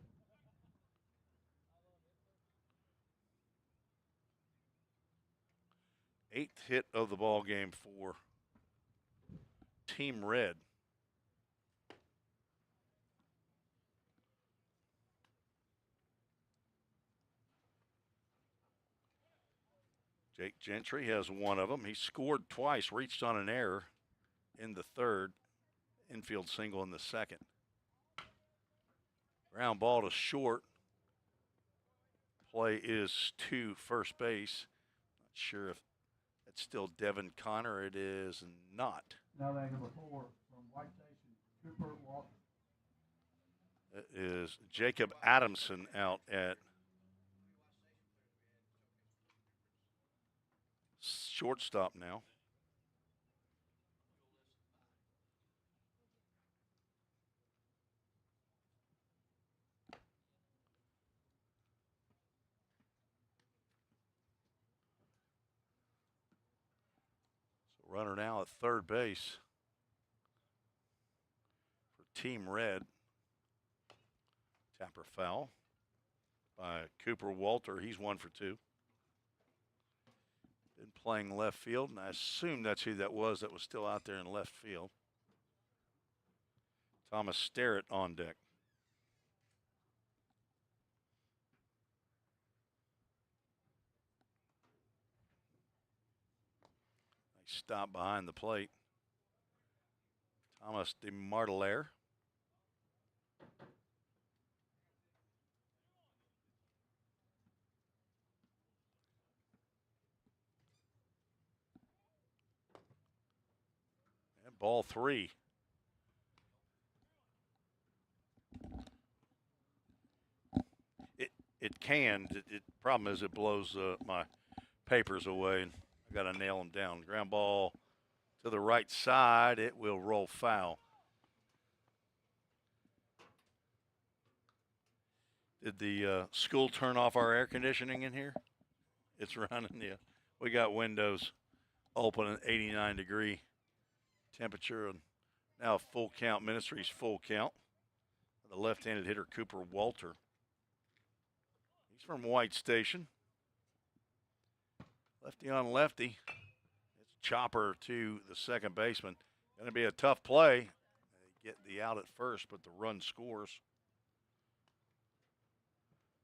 8th hit of the ball game for Team Red. Jake Gentry has one of them. He scored twice, reached on an error in the third, infield single in the second. Ground ball to short. Play is to first base. Not sure if it's still Devin Connor. It is not. Now that number 4 from White Station, Cooper Walker. It is Jacob Adamson out at shortstop now. So runner now at third base for Team Red. Tapper foul by Cooper Walter. He's 1 for 2. Been playing left field, and I assume that's who that was still out there in left field. Thomas Sterrett on deck. Nice stop behind the plate. Thomas DeMartelaire. And ball 3. It can. The problem is it blows my papers away, and I got to nail them down. Ground ball to the right side. It will roll foul. Did the school turn off our air conditioning in here? It's running, yeah. We got windows open at 89-degree temperature, and now full count. Ministry's full count. The left-handed hitter, Cooper Walter. He's from White Station. Lefty on lefty. It's chopper to the second baseman. Going to be a tough play. They get the out at first, but the run scores.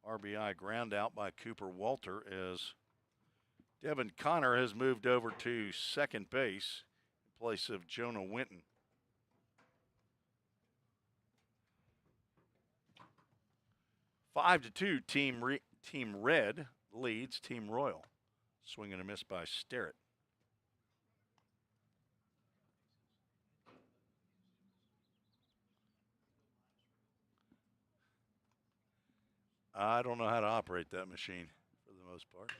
RBI ground out by Cooper Walter as Devin Connor has moved over to second base in place of Jonah Winton. Five to 2, Team Red leads Team Royal. Swing and a miss by Sterrett. I don't know how to operate that machine for the most part.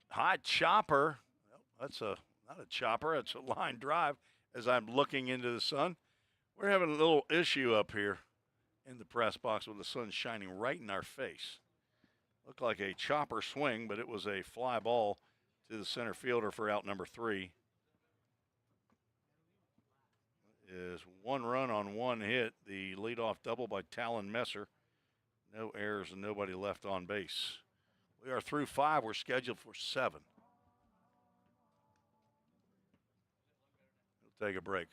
High chopper. Well, that's not a chopper, it's a line drive as I'm looking into the sun. We're having a little issue up here in the press box with the sun shining right in our face. Looked like a chopper swing, but it was a fly ball to the center fielder for out number 3. Is 1 run on 1 hit. The leadoff double by Talon Messer. No errors and nobody left on base. We are through 5. We're scheduled for 7. We'll take a break.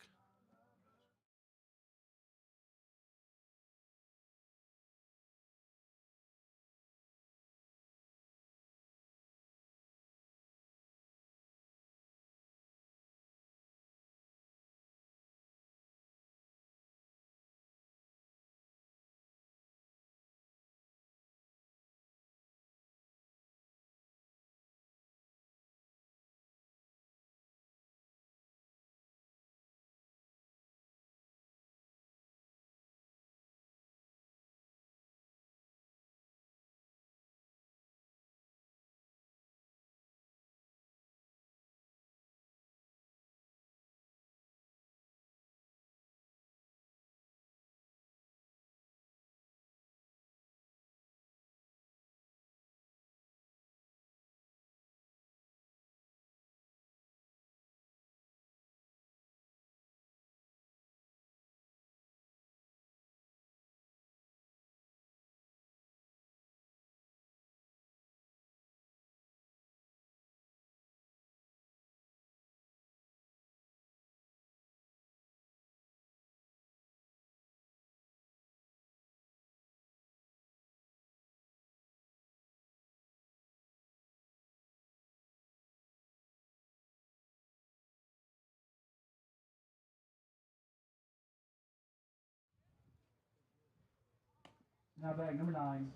Now bag number 9.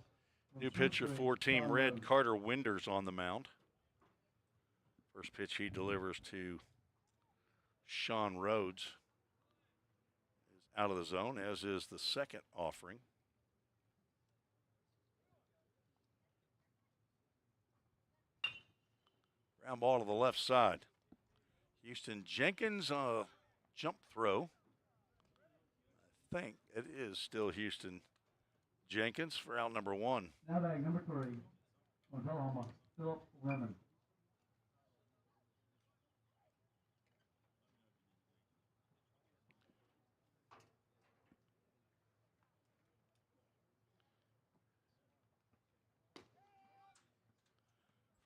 New pitcher for Team Red, Carter Winders on the mound. First pitch he delivers to Sean Rhodes is out of the zone, as is the second offering. Ground ball to the left side. Houston Jenkins, jump throw. I think it is still Houston Jenkins for out number 1. Now bag number 3. Oklahoma, Philip Lemon.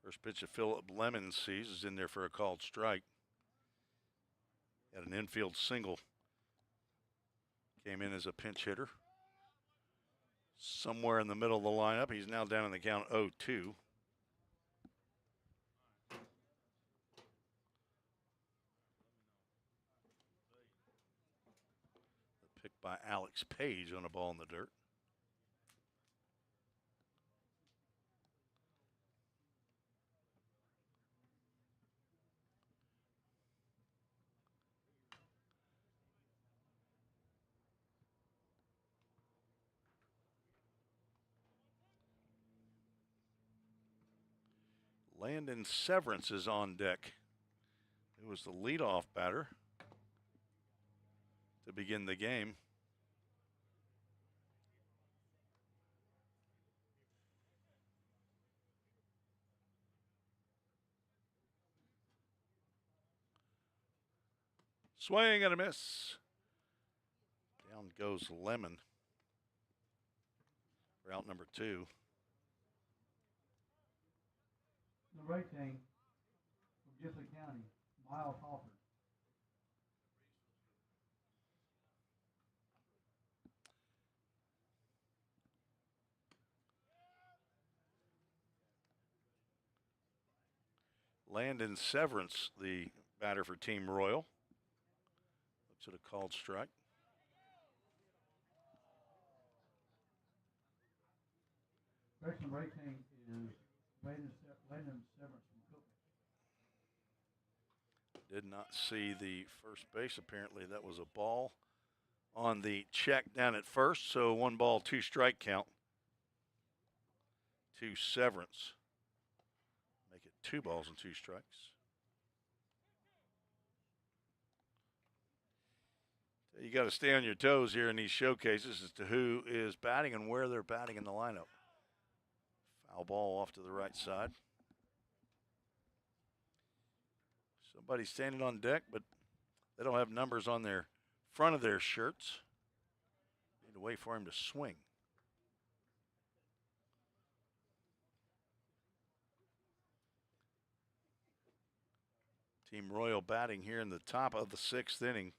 First pitch of Philip Lemon sees is in there for a called strike. Had an infield single. Came in as a pinch hitter. Somewhere in the middle of the lineup. He's now down in the count 0-2. The pick by Alex Page on a ball in the dirt. Landon Severance is on deck. It was the leadoff batter to begin the game. Swing and a miss. Down goes Lemon for out number 2. Number 18 from Gibson County, Miles Hawford. Landon Severance, the batter for Team Royal. Looks at a called strike. Next number 18 is Landon Severance from Cook. Did not see the first base. Apparently that was a ball on the check down at first. So 1 ball, 2 strike count to Severance. Make it 2 balls and 2 strikes. You got to stay on your toes here in these showcases as to who is batting and where they're batting in the lineup. Foul ball off to the right side. Somebody's standing on deck, but they don't have numbers on their front of their shirts. Need to wait for him to swing. Team Royal batting here in the top of the 6th inning.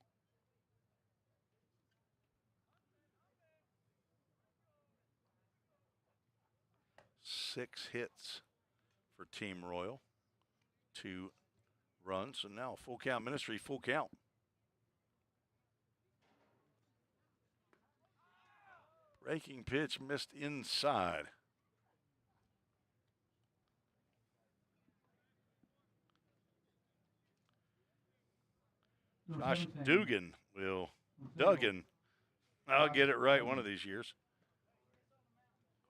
Six hits for Team Royal. 2 runs. So now full count Ministry, full count. Breaking pitch missed inside. Josh Dugan will, Duggan, I'll get it right one of these years.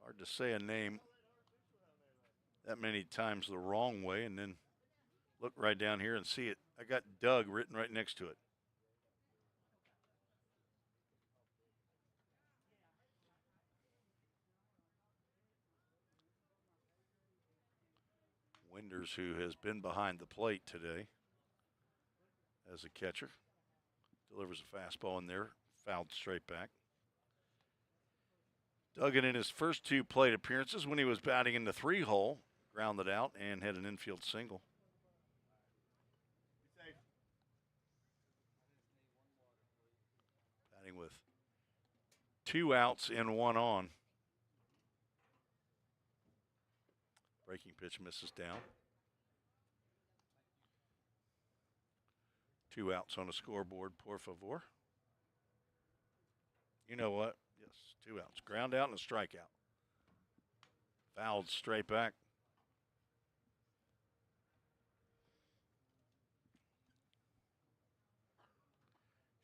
Hard to say a name that many times the wrong way and then look right down here and see it. I got Doug written right next to it. Winders, who has been behind the plate today as a catcher, delivers a fastball in there, fouled straight back. Duggan in his first 2 plate appearances when he was batting in the 3-hole, grounded out and had an infield single. Batting with 2 outs and 1 on. Breaking pitch misses down. 2 outs on the scoreboard, por favor. You know what? Yes, 2 outs. Ground out and a strikeout. Fouled straight back.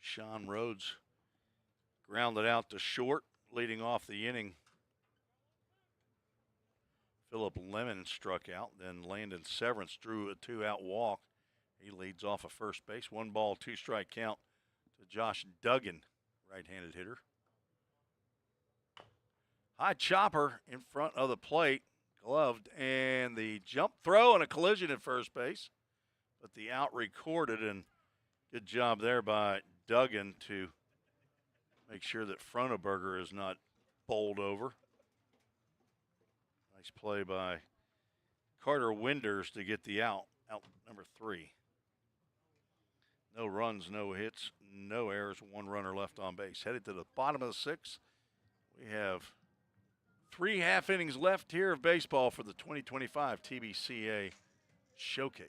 Sean Rhodes grounded out to short, leading off the inning. Philip Lemon struck out. Then Landon Severance drew a 2-out walk. He leads off of first base. 1 ball, 2 strike count to Josh Duggan, right-handed hitter. High chopper in front of the plate, gloved, and the jump throw and a collision at first base. But the out recorded, and good job there by Duggan to make sure that Froneberger is not bowled over. Nice play by Carter Winders to get the out number 3. No runs, no hits, no errors, 1 runner left on base. Headed to the bottom of the 6th. We have 3 half innings left here of baseball for the 2025 TBCA Showcase.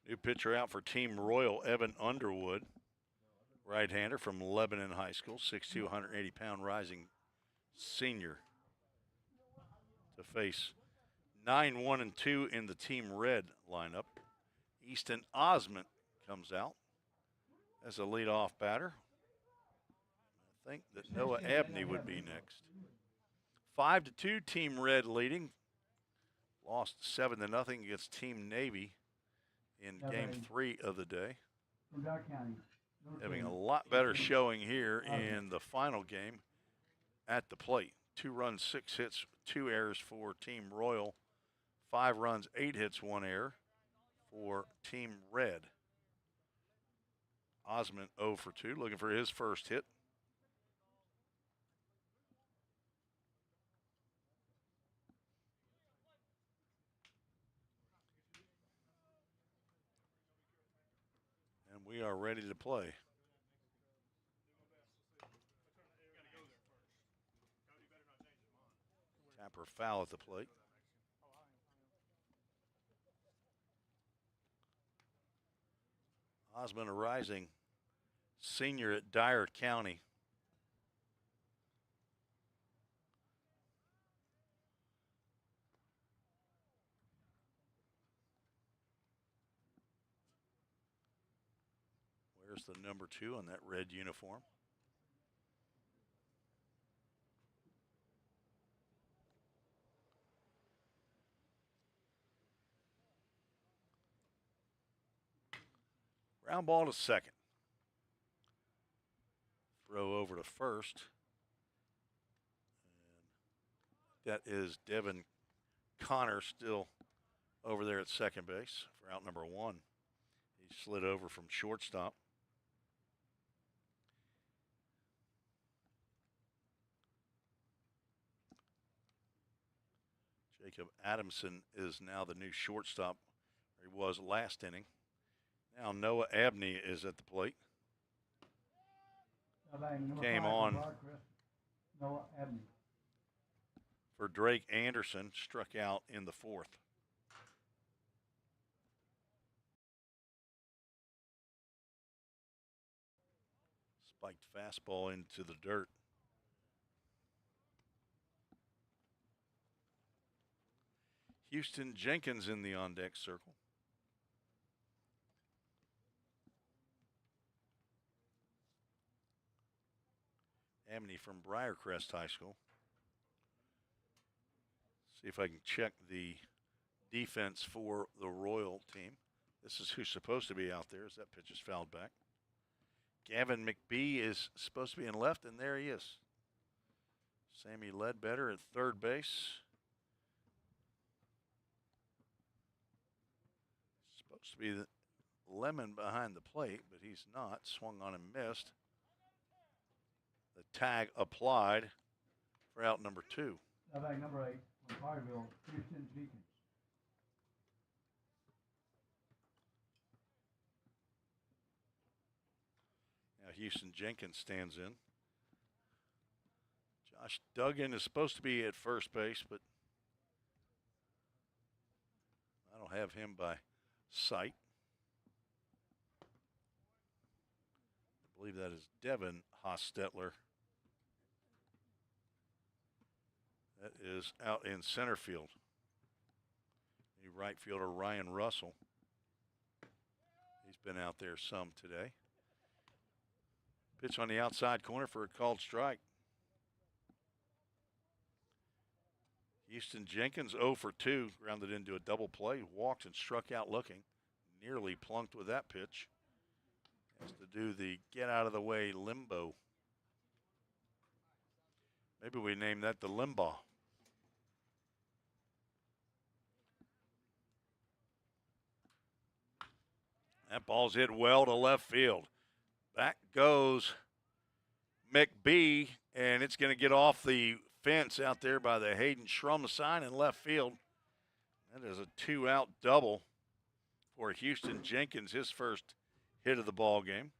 New pitcher out for Team Royal, Evan Underwood, right-hander from Lebanon High School, 6'2", 180-pound rising senior, to face 9-1-2 in the Team Red lineup. Easton Osment comes out as a leadoff batter. I think that Noah Abney would be next. 5-2, Team Red leading. Lost 7-0 against Team Navy in Game 3 of the day. Having a lot better showing here in the final game at the plate. 2 runs, 6 hits, 2 errors for Team Royal. 5 runs, 8 hits, 1 error for Team Red. Osmond 0 for 2, looking for his first hit. And we are ready to play. Tapper foul at the plate. Osmond, a rising senior at Dyer County. Wears the number 2 on that red uniform. Ground ball to second. Throw over to first. And that is Devin Connor still over there at second base for out number 1. He slid over from shortstop. Jacob Adamson is now the new shortstop. He was last inning. Now Noah Abney is at the plate. came on Noah Abney. for Drake Anderson, struck out in the 4th. Spiked fastball into the dirt. Houston Jenkins in the on-deck circle. Amity from Briarcrest High School. See if I can check the defense for the Royal team. This is who's supposed to be out there as that pitch is fouled back. Gavin McBee is supposed to be in left, and there he is. Sammy Ledbetter at third base. Supposed to be the Lemon behind the plate, but he's not. Swung on and missed. The tag applied for out number 2. Batting number 8 from Fiverville, Houston Jenkins. Now Houston Jenkins stands in. Josh Duggan is supposed to be at first base, but I don't have him by sight. I believe that is Devin Hostetler. That is out in center field. The right fielder, Ryan Russell. He's been out there some today. Pitch on the outside corner for a called strike. Houston Jenkins 0 for 2, grounded into a double play, walked and struck out looking. Nearly plunked with that pitch. Has to do the get out of the way limbo. Maybe we name that the limbo. That ball's hit well to left field. Back goes McBee, and it's going to get off the fence out there by the Hayden Schrum sign in left field. That is a 2-out double for Houston Jenkins, his first hit of the ball game.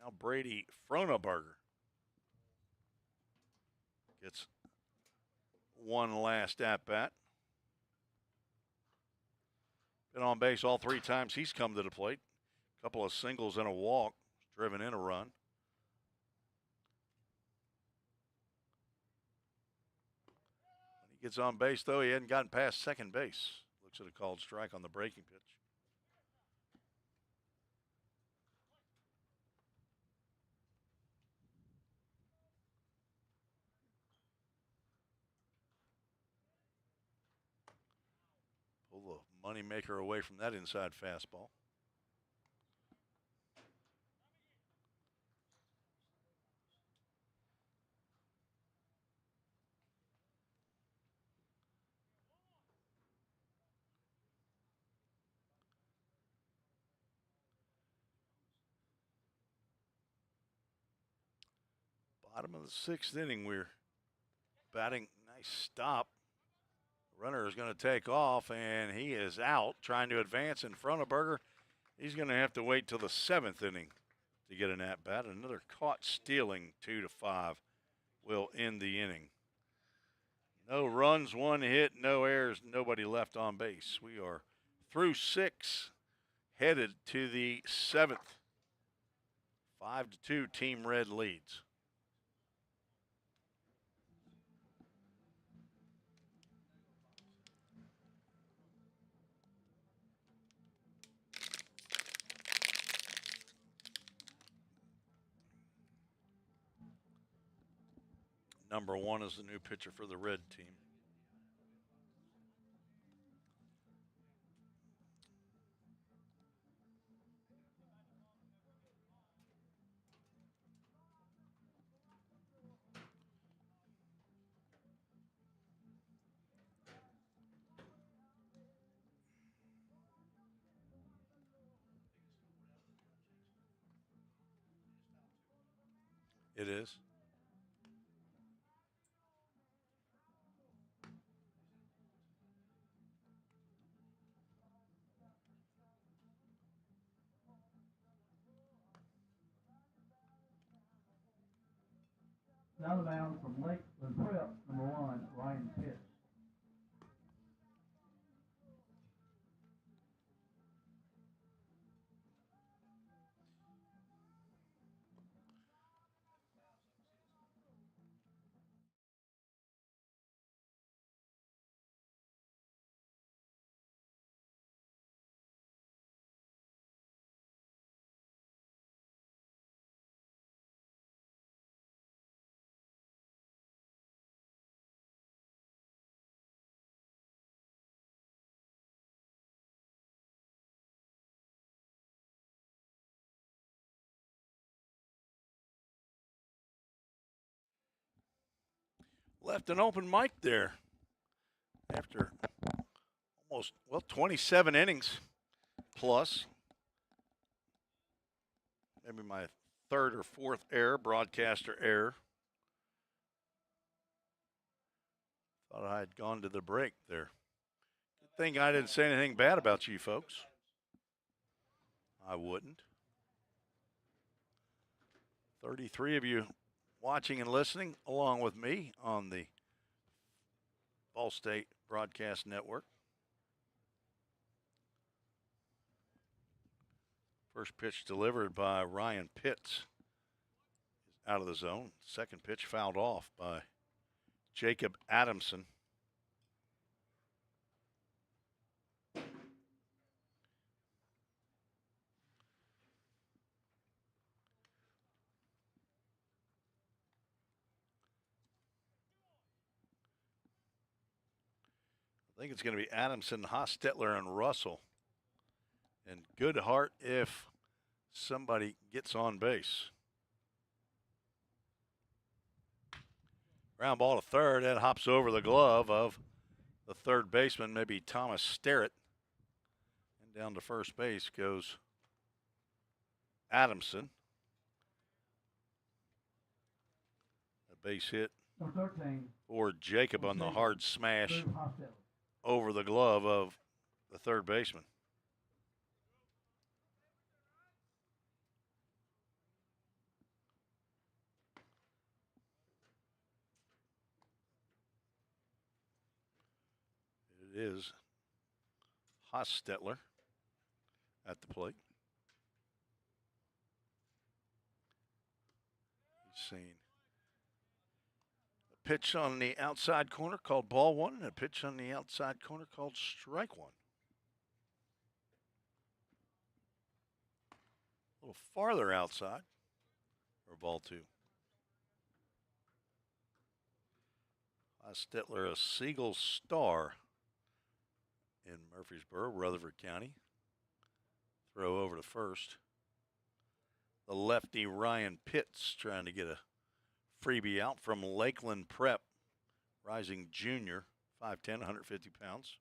Now Brady Fronaberger gets one last at-bat. Been on base all 3 times he's come to the plate. A couple of singles and a walk, driven in a run. When he gets on base, though, he hadn't gotten past second base. Looks at a called strike on the breaking pitch. Pull the moneymaker away from that inside fastball. Bottom of the 6th inning, we're batting. Nice stop. Runner is going to take off, and he is out trying to advance in front of Berger. He's going to have to wait till the 7th inning to get an at-bat. Another caught stealing 2-5 will end the inning. No runs, 1 hit, no errors, nobody left on base. We are through 6, headed to the 7th. 5-2, Team Red leads. Number 1 is the new pitcher for the red team. It is. Now the mound from Lakeland Prep, number 1, Ryan Pitts. Left an open mic there after almost, 27 innings plus. Maybe my third or fourth error, broadcaster error. Thought I had gone to the break there. Good thing I didn't say anything bad about you folks. I wouldn't. 33 of you watching and listening along with me on the Ball State Broadcast Network. First pitch delivered by Ryan Pitts is out of the zone. Second pitch fouled off by Jacob Adamson. I think it's going to be Adamson, Hostetler, and Russell. And Goodhart if somebody gets on base. Ground ball to third. That hops over the glove of the third baseman, maybe Thomas Sterrett. And down to first base goes Adamson. A base hit for Jacob on the hard smash over the glove of the third baseman. It is Hostetler at the plate. He's seen a pitch on the outside corner called ball one and a pitch on the outside corner called strike one. A little farther outside for ball two. Hostetler, a Siegel star in Murfreesboro, Rutherford County. Throw over to first. The lefty Ryan Pitts trying to get a freebie out from Lakeland Prep. Rising junior, 5'10", 150 pounds.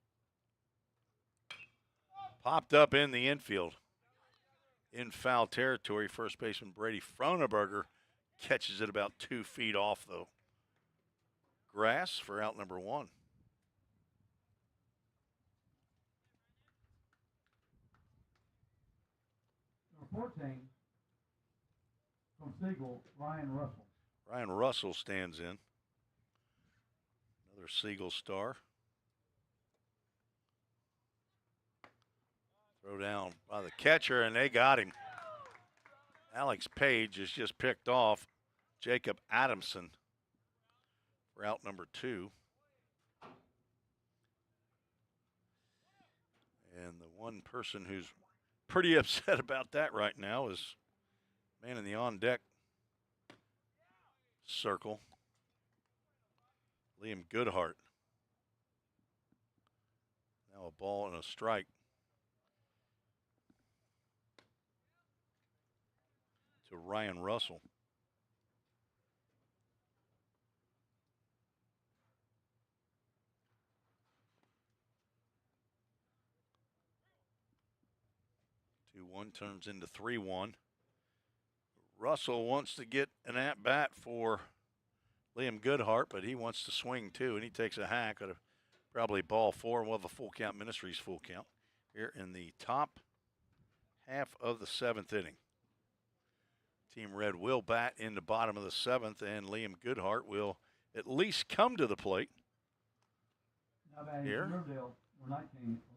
Popped up in the infield. In foul territory, first baseman Brady Froneberger catches it about 2 feet off the grass for out number one. Number 14, from Siegel, Ryan Russell. Ryan Russell stands in. Another Siegel star. Throw down by the catcher, and they got him. Alex Page has just picked off Jacob Adamson for out number two. And the one person who's pretty upset about that right now is man in the on-deck circle, Liam Goodhart. Now a ball and a strike. To Ryan Russell. Two one turns into 3-1. Russell wants to get an at-bat for Liam Goodhart, but he wants to swing too, and he takes a hack at probably ball four. We'll have a full count, Ministries full count, here in the top half of the seventh inning. Team Red will bat in the bottom of the 7th, and Liam Goodhart will at least come to the plate here.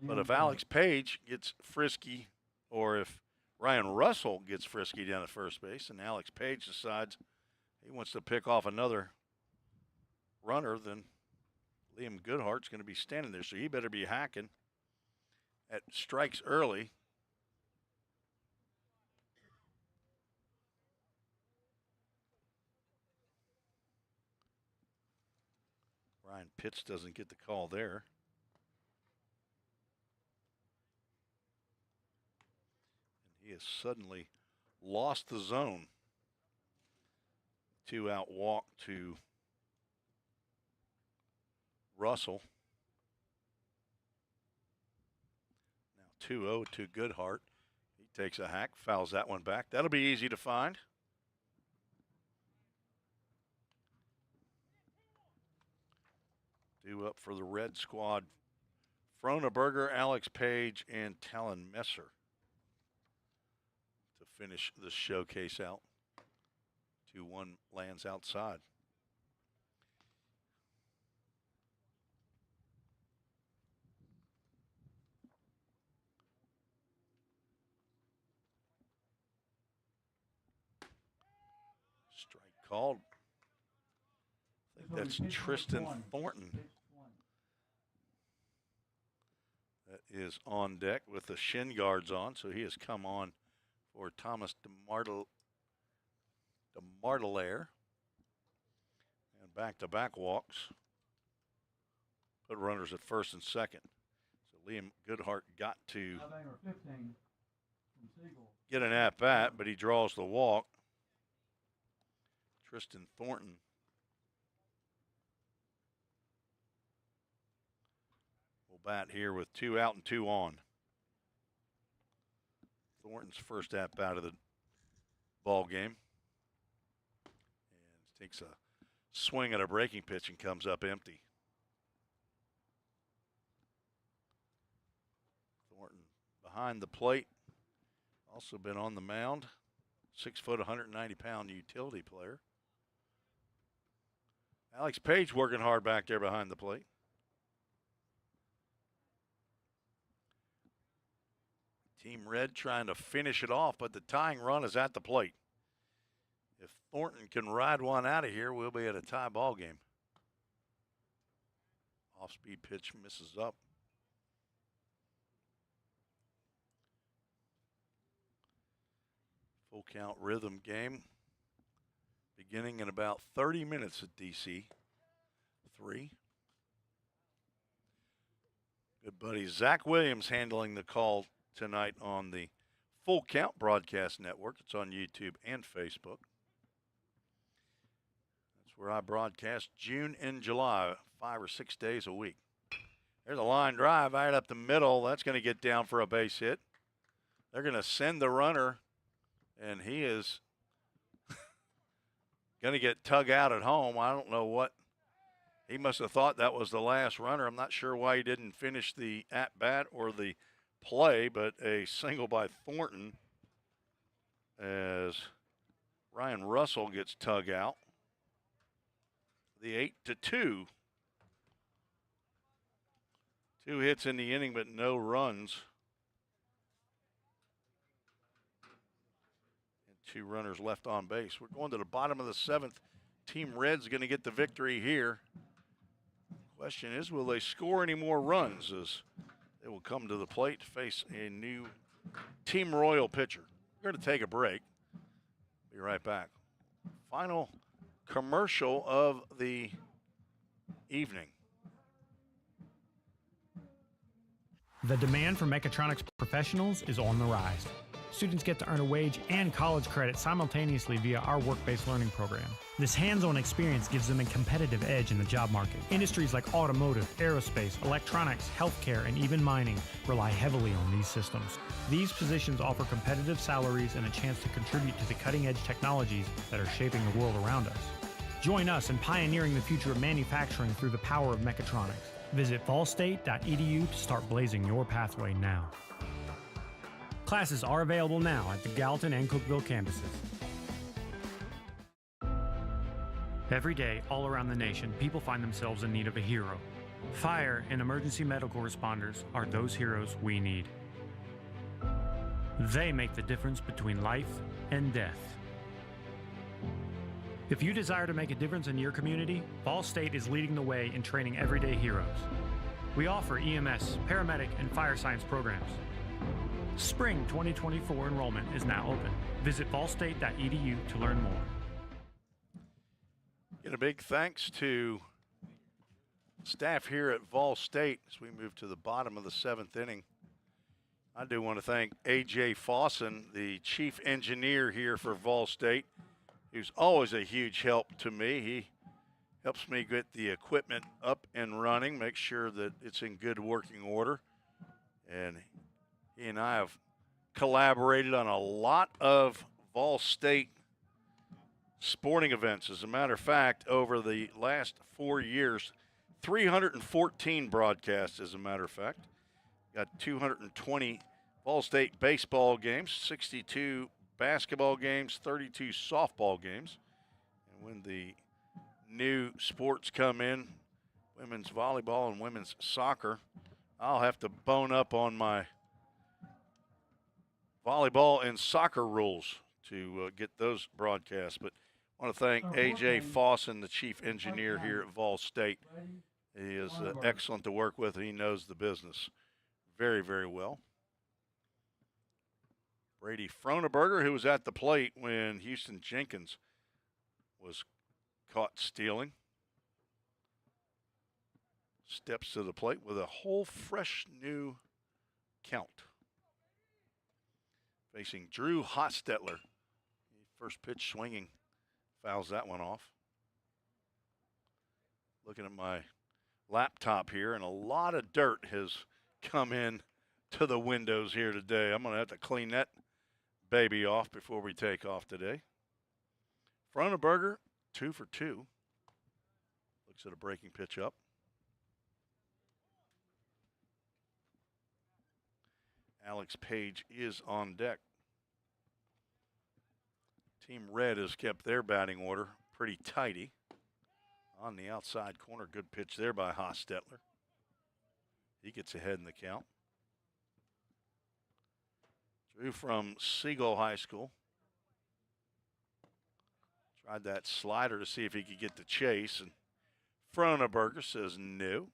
But if Alex Page gets frisky, or if Ryan Russell gets frisky down at first base, and Alex Page decides he wants to pick off another runner, then Liam Goodhart's going to be standing there. So he better be hacking at strikes early. Ryan Pitts doesn't get the call there. And he has suddenly lost the zone. 2-out walk to Russell. Now 2-0 to Goodhart. He takes a hack, fouls that one back. That'll be easy to find. Due up for the Red squad, Froneberger, Alex Page, and Talon Messer to finish the showcase out. 2-1 lands outside. Strike called. I think that's Tristan Thornton. That is on deck with the shin guards on, so he has come on for Thomas DeMartelaire. And back-to-back walks. Put runners at first and second. So Liam Goodhart got to get an at-bat, but he draws the walk. Tristan Thornton will bat here with 2 out and 2 on. Thornton's first at-bat of the ball game. And takes a swing at a breaking pitch and comes up empty. Thornton behind the plate. Also been on the mound. 6 foot, 190-pound utility player. Alex Page working hard back there behind the plate. Team Red trying to finish it off, but the tying run is at the plate. If Thornton can ride one out of here, we'll be at a tie ball game. Off-speed pitch misses up. Full count rhythm game beginning in about 30 minutes at DC 3. Good buddy Zach Williams handling the call tonight on the Full Count Broadcast Network. It's on YouTube and Facebook. That's where I broadcast June and July, 5 or 6 days a week. There's a line drive right up the middle. That's going to get down for a base hit. They're going to send the runner, and he is going to get tugged out at home. I don't know what. He must have thought that was the last runner. I'm not sure why he didn't finish the at-bat or the play, but a single by Thornton as Ryan Russell gets tugged out. The 8-2. 2 hits in the inning, but no runs. And 2 runners left on base. We're going to the bottom of the 7th. Team Red's going to get the victory here. Question is, will they score any more runs as they will come to the plate to face a new Team Royal pitcher? We're going to take a break. Be right back. Final commercial of the evening. The demand for mechatronics professionals is on the rise. Students get to earn a wage and college credit simultaneously via our work-based learning program. This hands-on experience gives them a competitive edge in the job market. Industries like automotive, aerospace, electronics, healthcare, and even mining rely heavily on these systems. These positions offer competitive salaries and a chance to contribute to the cutting-edge technologies that are shaping the world around us. Join us in pioneering the future of manufacturing through the power of mechatronics. Visit fallstate.edu to start blazing your pathway now. Classes are available now at the Gallatin and Cookeville campuses. Every day, all around the nation, people find themselves in need of a hero. Fire and emergency medical responders are those heroes we need. They make the difference between life and death. If you desire to make a difference in your community, Ball State is leading the way in training everyday heroes. We offer EMS, paramedic, and fire science programs. Spring 2024 enrollment is now open. Visit ballstate.edu to learn more. And a big thanks to staff here at Vol State as we move to the bottom of the 7th inning. I do want to thank A.J. Fawson, the chief engineer here for Vol State, who's always a huge help to me. He helps me get the equipment up and running, make sure that it's in good working order. And he and I have collaborated on a lot of Vol State sporting events. As a matter of fact, over the last 4 years, 314 broadcasts, as a matter of fact. Got 220 Vol State baseball games, 62 basketball games, 32 softball games. And when the new sports come in, women's volleyball and women's soccer, I'll have to bone up on my volleyball and soccer rules to get those broadcasts. But I want to thank A.J. Fawson, the chief engineer here at Vol State. He is excellent to work with, and he knows the business very, very well. Brady Froneberger, who was at the plate when Houston Jenkins was caught stealing, steps to the plate with a whole fresh new count. Facing Drew Hostetler. First pitch swinging, fouls that one off. Looking at my laptop here, and a lot of dirt has come in to the windows here today. I'm going to have to clean that baby off before we take off today. Froneberger, 2 for 2. Looks at a breaking pitch up. Alex Page is on deck. Team Red has kept their batting order pretty tidy. On the outside corner, good pitch there by Hostetler. He gets ahead in the count. Drew from Siegel High School. Tried that slider to see if he could get the chase, and Froneberger says no.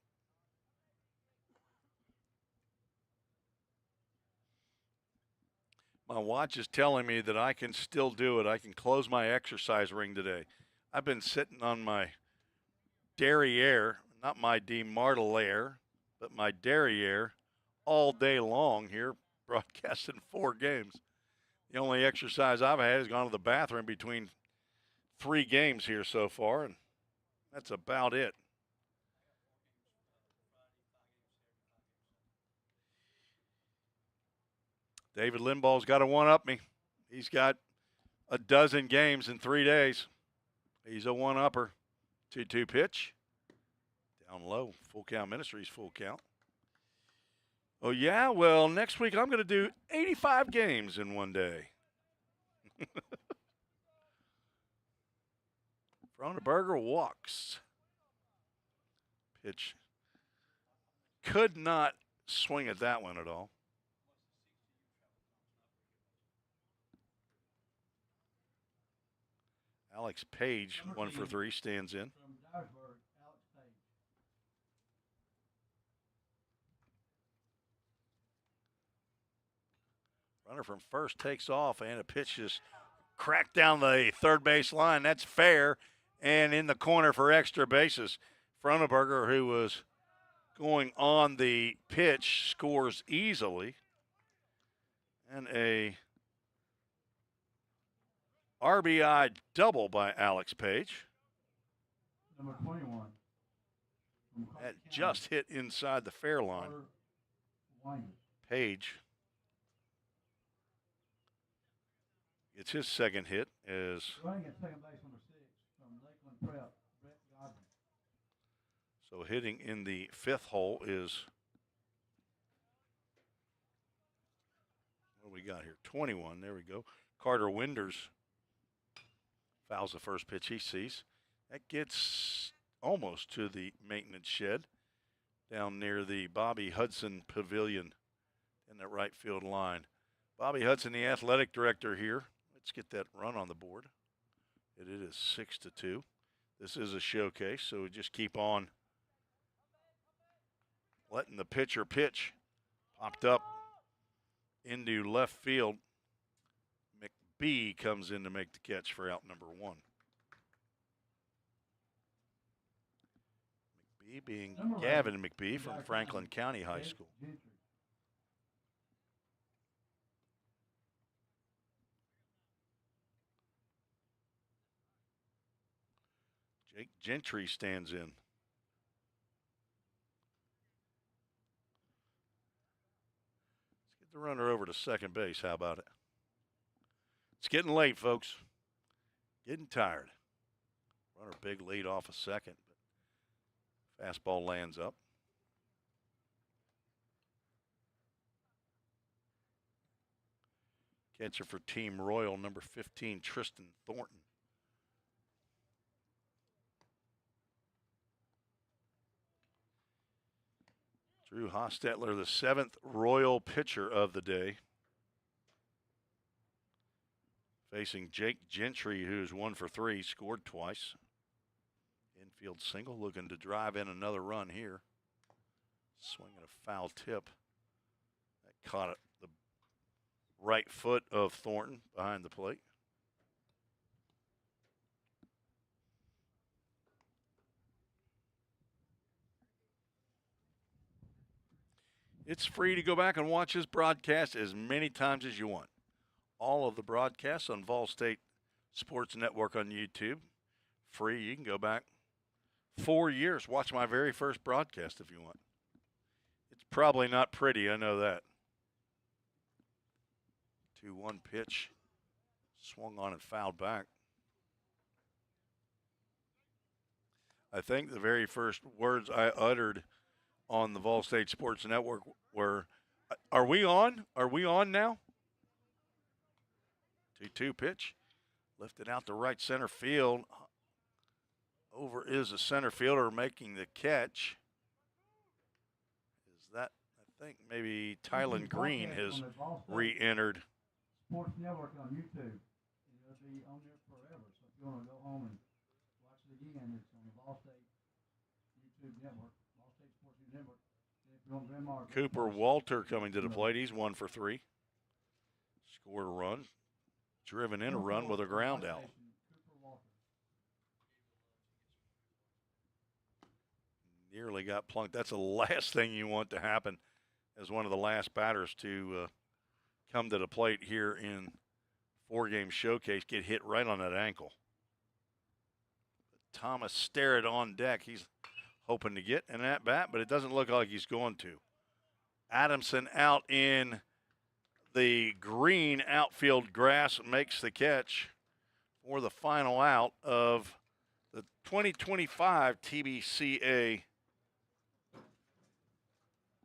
My watch is telling me that I can still do it. I can close my exercise ring today. I've been sitting on my derriere, not my demartelaire, but my derriere all day long here, broadcasting 4 games. The only exercise I've had is gone to the bathroom between 3 games here so far, and that's about it. David Limbaugh's got to one-up me. He's got a dozen games in 3 days. He's a one-upper. 2-2 pitch. Down low. Full count Ministries, full count. Oh, yeah? Well, next week I'm going to do 85 games in 1 day. Froneberger walks. Pitch. Could not swing at that one at all. Alex Page, 1 for 3, stands in. Runner from first takes off, and a pitch just cracked down the third base line. That's fair, and in the corner for extra bases. Froneberger, who was going on the pitch, scores easily. And a RBI double by Alex Page. Number 21. That just hit inside the fair line. Page gets his second hit as Running at second base, number 6 from Lakeland Prep, Brett Godwin. so hitting in the 5th hole is, what do we got here? 21. There we go. Carter Winders fouls the first pitch he sees. That gets almost to the maintenance shed down near the Bobby Hudson Pavilion in that right field line. Bobby Hudson, the athletic director here. Let's get that run on the board. It is 6-2. This is a showcase, so we just keep on letting the pitcher pitch. Popped up into left field. McBee comes in to make the catch for out number 1. McBee being Gavin McBee from Franklin County High School. Jake Gentry stands in. Let's get the runner over to second base. How about it? It's getting late, folks. Getting tired. Runner big lead off a second, but fastball lands up. Catcher for Team Royal, number 15, Tristan Thornton. Drew Hostetler, the 7th Royal pitcher of the day. Facing Jake Gentry, who's 1 for 3, scored twice. Infield single, looking to drive in another run here. Swinging a foul tip. That caught it, the right foot of Thornton behind the plate. It's free to go back and watch this broadcast as many times as you want. All of the broadcasts on Vol State Sports Network on YouTube. Free. You can go back 4 years, watch my very first broadcast if you want. It's probably not pretty, I know that. 2-1 pitch. Swung on and fouled back. I think the very first words I uttered on the Vol State Sports Network were, are we on? Are we on now? 2-2 pitch. Lifted out to right center field. Over is the center fielder making the catch. Is that, I think maybe Tylen Green has re-entered. Sports Network on YouTube. It'll be on there forever. So if you want to go home and watch it again, it's on the Vol State YouTube network, Vol State Sports Network. If you want Grandma, Cooper Walter coming to the plate. He's 1 for 3. Scored a run. Driven in a run with a ground out. Nearly got plunked. That's the last thing you want to happen as one of the last batters to come to the plate here in 4-game showcase, get hit right on that ankle. Thomas Starrett on deck. He's hoping to get an at-bat, but it doesn't look like he's going to. Adamson out in the green outfield grass makes the catch for the final out of the 2025 TBCA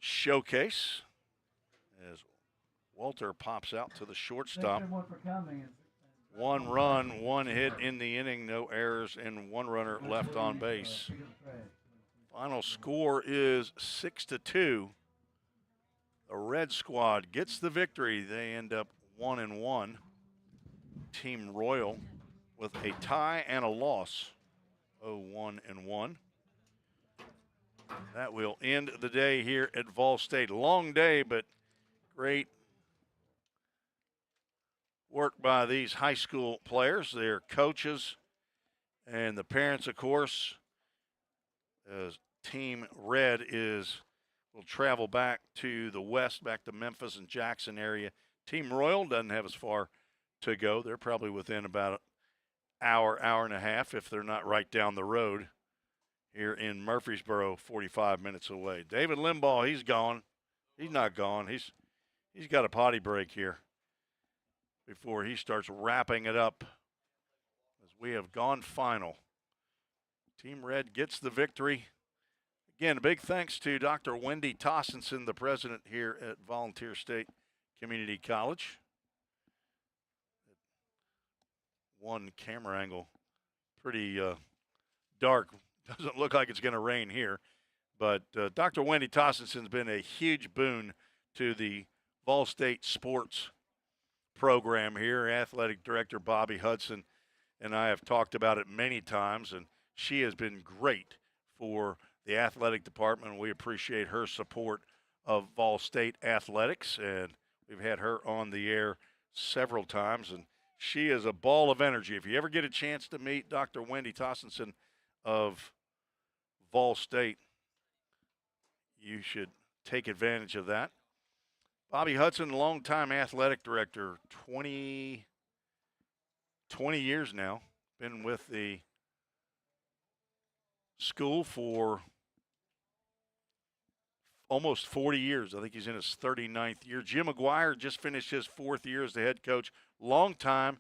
showcase as Walter pops out to the shortstop. 1 run, 1 hit in the inning, no errors, and 1 runner left on base. Final score is 6-2. The Red Squad gets the victory. They end up 1-1. Team Royal with a tie and a loss, 0-1-1. That will end the day here at Vol State. Long day, but great work by these high school players, their coaches, and the parents, of course. As Team Red will travel back to the west, back to Memphis and Jackson area. Team Royal doesn't have as far to go. They're probably within about an hour and a half if they're not right down the road here in Murfreesboro, 45 minutes away. David Limbaugh, he's gone. He's not gone. He's got a potty break here before he starts wrapping it up as we have gone final. Team Red gets the victory. Again, a big thanks to Dr. Wendy Tossenson, the president here at Volunteer State Community College. One camera angle, pretty dark. Doesn't look like it's going to rain here. But Dr. Wendy Tossenson's been a huge boon to the Vol State sports program here. Athletic Director Bobby Hudson and I have talked about it many times, and she has been great for the athletic department. We appreciate her support of Vol State athletics, and we've had her on the air several times, and she is a ball of energy. If you ever get a chance to meet Dr. Wendy Tossenson of Vol State, you should take advantage of that. Bobby Hudson, longtime athletic director, 20 years now. Been with the school for almost 40 years. I think he's in his 39th year. Jim McGuire just finished his 4th year as the head coach. Longtime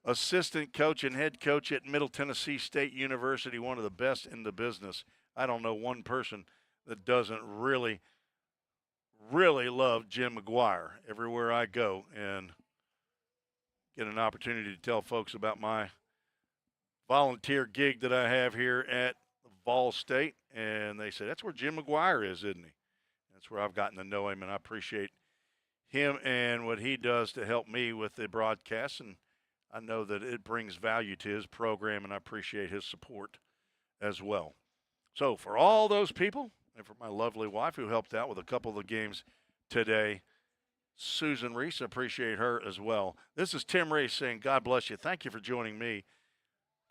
assistant coach and head coach at Middle Tennessee State University, one of the best in the business. I don't know one person that doesn't really love Jim McGuire everywhere I go and get an opportunity to tell folks about my volunteer gig that I have here at Vol State. And they say, that's where Jim McGuire is, isn't he? That's where I've gotten to know him, and I appreciate him and what he does to help me with the broadcast. And I know that it brings value to his program, and I appreciate his support as well. So for all those people, and for my lovely wife who helped out with a couple of the games today, Susan Reese, I appreciate her as well. This is Tim Reese saying God bless you. Thank you for joining me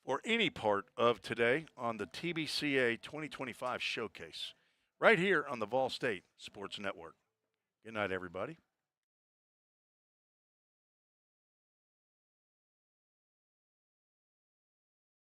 for any part of today on the TBCA 2025 Showcase right here on the Vol State Sports Network. Good night, everybody.